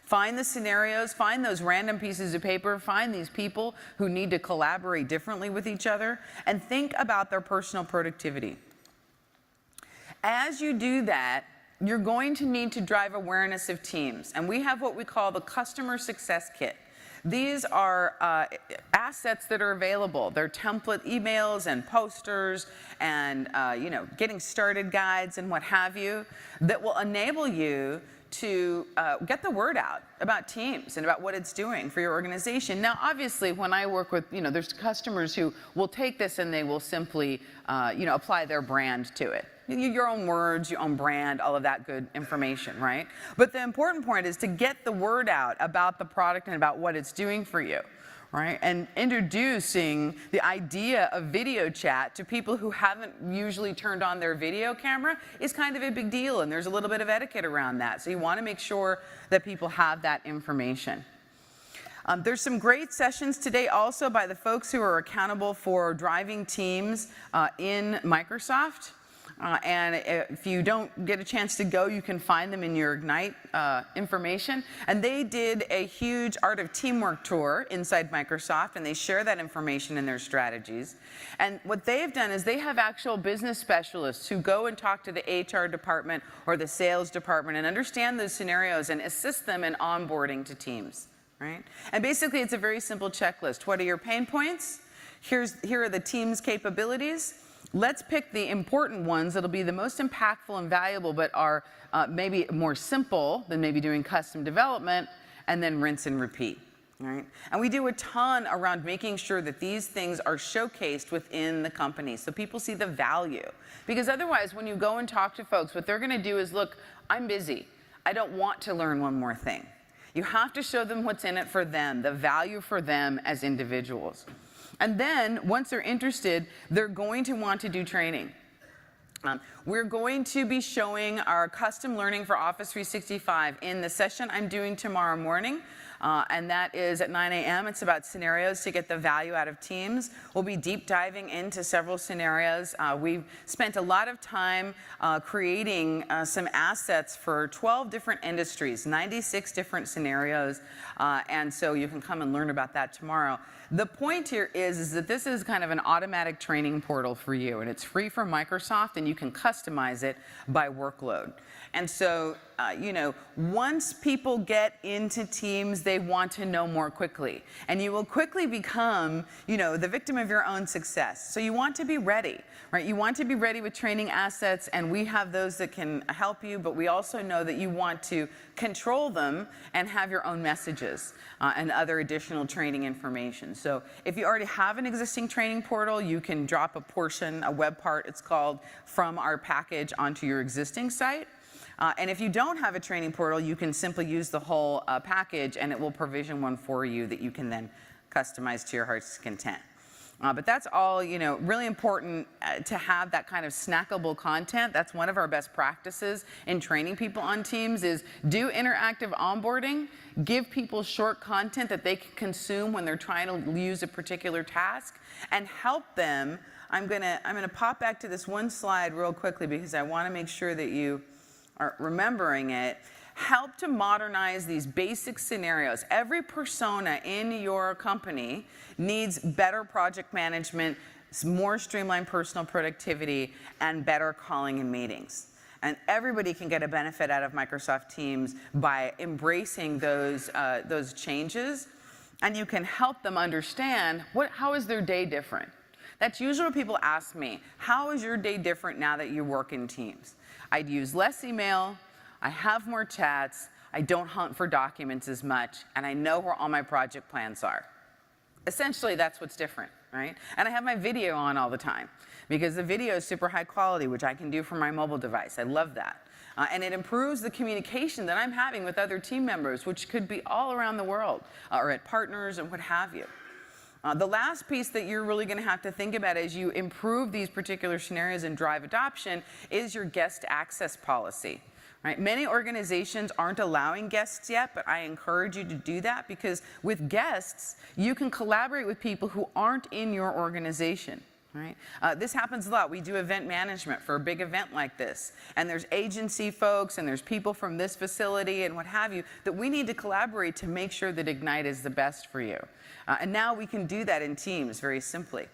Find the scenarios, find those random pieces of paper, find these people who need to collaborate differently with each other, and think about their personal productivity. As you do that, you're going to need to drive awareness of teams, and we have what we call the Customer Success Kit. These are assets that are available. They're template emails and posters and you know, getting started guides and what have you that will enable you to get the word out about Teams and about what it's doing for your organization. Now, obviously, when I work with, you know, there's customers who will take this and they will simply, you know, apply their brand to it. Your own words, your own brand, all of that good information, right? But the important point is to get the word out about the product and about what it's doing for you, right? And introducing the idea of video chat to people who haven't usually turned on their video camera is kind of a big deal, and there's a little bit of etiquette around that. So you want to make sure that people have that information. There's some great sessions today also by the folks who are accountable for driving teams in Microsoft. And if you don't get a chance to go, you can find them in your Ignite information. And they did a huge Art of Teamwork tour inside Microsoft, and they share that information in their strategies. And what they've done is they have actual business specialists who go and talk to the HR department or the sales department and understand those scenarios and assist them in onboarding to teams, right? And basically, it's a very simple checklist. What are your pain points? Here are the team's capabilities. Let's pick the important ones that'll be the most impactful and valuable, but are maybe more simple than maybe doing custom development, and then rinse and repeat. Right? And we do a ton around making sure that these things are showcased within the company so people see the value. Because otherwise, when you go and talk to folks, what they're going to do is, look, I'm busy. I don't want to learn one more thing. You have to show them what's in it for them, the value for them as individuals. And then, once they're interested, they're going to want to do training. We're going to be showing our custom learning for Office 365 in the session I'm doing tomorrow morning. And that is at 9 a.m. It's about scenarios to get the value out of Teams. We'll be deep diving into several scenarios. We've spent a lot of time creating some assets for 12 different industries, 96 different scenarios. And so you can come and learn about that tomorrow. The point here is that this is kind of an automatic training portal for you, and it's free from Microsoft, and you can customize it by workload. And so, you know, once people get into Teams, they want to know more quickly. And you will quickly become, you know, the victim of your own success. So you want to be ready, right? You want to be ready with training assets, and we have those that can help you, but we also know that you want to control them and have your own messages and other additional training information. So if you already have an existing training portal, you can drop a portion, a web part it's called, from our package onto your existing site. And if you don't have a training portal, you can simply use the whole package, and it will provision one for you that you can then customize to your heart's content. But that's all, you know, really important to have that kind of snackable content. That's one of our best practices in training people on Teams is do interactive onboarding, give people short content that they can consume when they're trying to use a particular task, and help them. I'm gonna pop back to this one slide real quickly because I want to make sure that you are remembering it. Help to modernize these basic scenarios. Every persona in your company needs better project management, more streamlined personal productivity, and better calling in meetings. And everybody can get a benefit out of Microsoft Teams by embracing those changes. And you can help them understand how is their day different. That's usually what people ask me. How is your day different now that you work in Teams? I'd use less email, I have more chats, I don't hunt for documents as much, and I know where all my project plans are. Essentially, that's what's different, right? And I have my video on all the time because the video is super high quality, which I can do from my mobile device. I love that. And it improves the communication that I'm having with other team members, which could be all around the world, or at partners and what have you. The last piece that you're really going to have to think about as you improve these particular scenarios and drive adoption is your guest access policy. Right? Many organizations aren't allowing guests yet, but I encourage you to do that because with guests, you can collaborate with people who aren't in your organization. Right? This happens a lot. We do event management for a big event like this, and there's agency folks and there's people from this facility and what have you that we need to collaborate to make sure that Ignite is the best for you. And now we can do that in Teams very simply.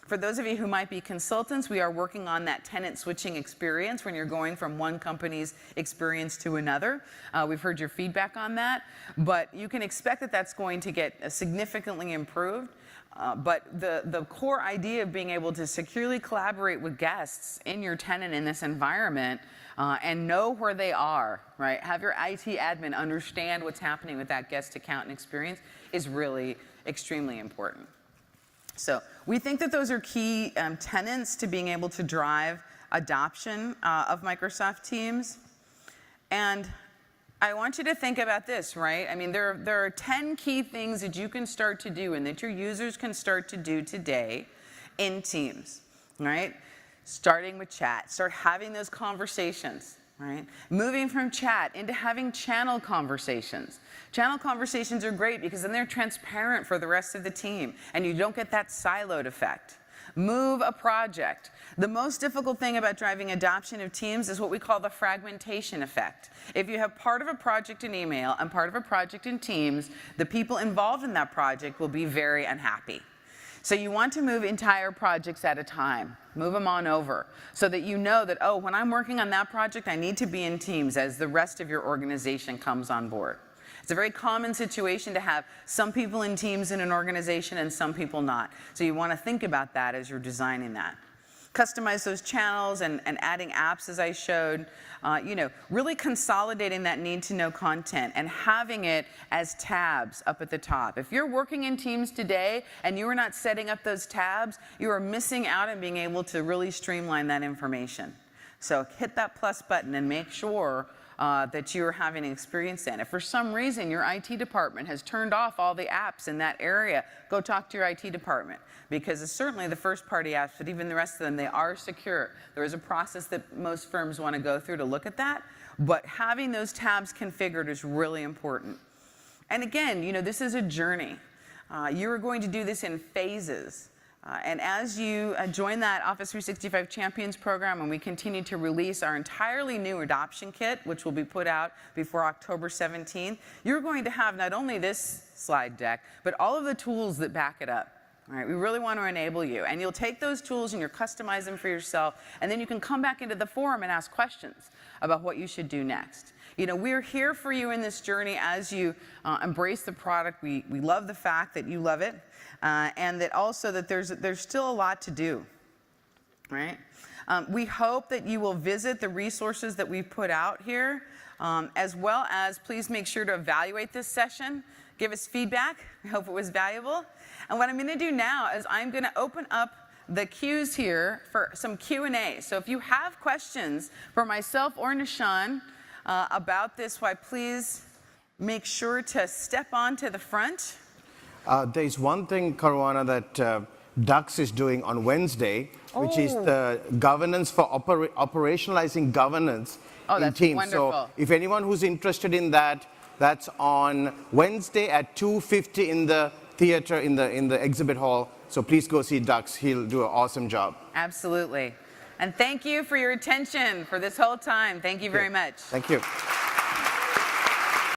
For those of you who might be consultants, we are working on that tenant switching experience when you're going from one company's experience to another. We've heard your feedback on that, but you can expect that that's going to get significantly improved. But the core idea of being able to securely collaborate with guests in your tenant in this environment and know where they are, right? Have your IT admin understand what's happening with that guest account and experience is really extremely important. So we think that those are key tenets to being able to drive adoption of Microsoft Teams. And I want you to think about this, right? I mean, there are 10 key things that you can start to do and that your users can start to do today in Teams, right? Starting with chat, start having those conversations, right? Moving from chat into having channel conversations. Channel conversations are great because then they're transparent for the rest of the team and you don't get that siloed effect. Move a project. The most difficult thing about driving adoption of Teams is what we call the fragmentation effect. If you have part of a project in email and part of a project in Teams, the people involved in that project will be very unhappy. So you want to move entire projects at a time. Move them on over so that you know that, oh, when I'm working on that project, I need to be in Teams as the rest of your organization comes on board. It's a very common situation to have some people in Teams in an organization and some people not. So you want to think about that as you're designing that. Customize those channels and adding apps as I showed. Really consolidating that need-to-know content and having it as tabs up at the top. If you're working in Teams today and you are not setting up those tabs, you are missing out on being able to really streamline that information. So hit that plus button and make sure that you're having an experience in. If for some reason your IT department has turned off all the apps in that area, go talk to your IT department because it's certainly the first-party apps, but even the rest of them, they are secure. There is a process that most firms want to go through to look at that, but having those tabs configured is really important. And again, this is a journey. You are going to do this in phases. And as you join that Office 365 Champions program and we continue to release our entirely new adoption kit, which will be put out before October 17th, you're going to have not only this slide deck, but all of the tools that back it up. All right, we really want to enable you. And you'll take those tools and you'll customize them for yourself, and then you can come back into the forum and ask questions about what you should do next. We're here for you in this journey as you embrace the product. We love the fact that you love it. And that also that there's still a lot to do, right? We hope that you will visit the resources that we've put out here, as well as please make sure to evaluate this session. Give us feedback. I hope it was valuable. And what I'm going to do now is I'm going to open up the queues here for some Q&A. So if you have questions for myself or Nishan about this, why please make sure to step on to the front. There's one thing, Caruana, that Dux is doing on Wednesday, which is the governance for operationalizing governance in Teams. Wonderful. So if anyone who's interested in that, that's on Wednesday at 2:50 in the theater in the exhibit hall. So please go see Dux. He'll do an awesome job. Absolutely. And thank you for your attention for this whole time. Thank you very much. Thank you.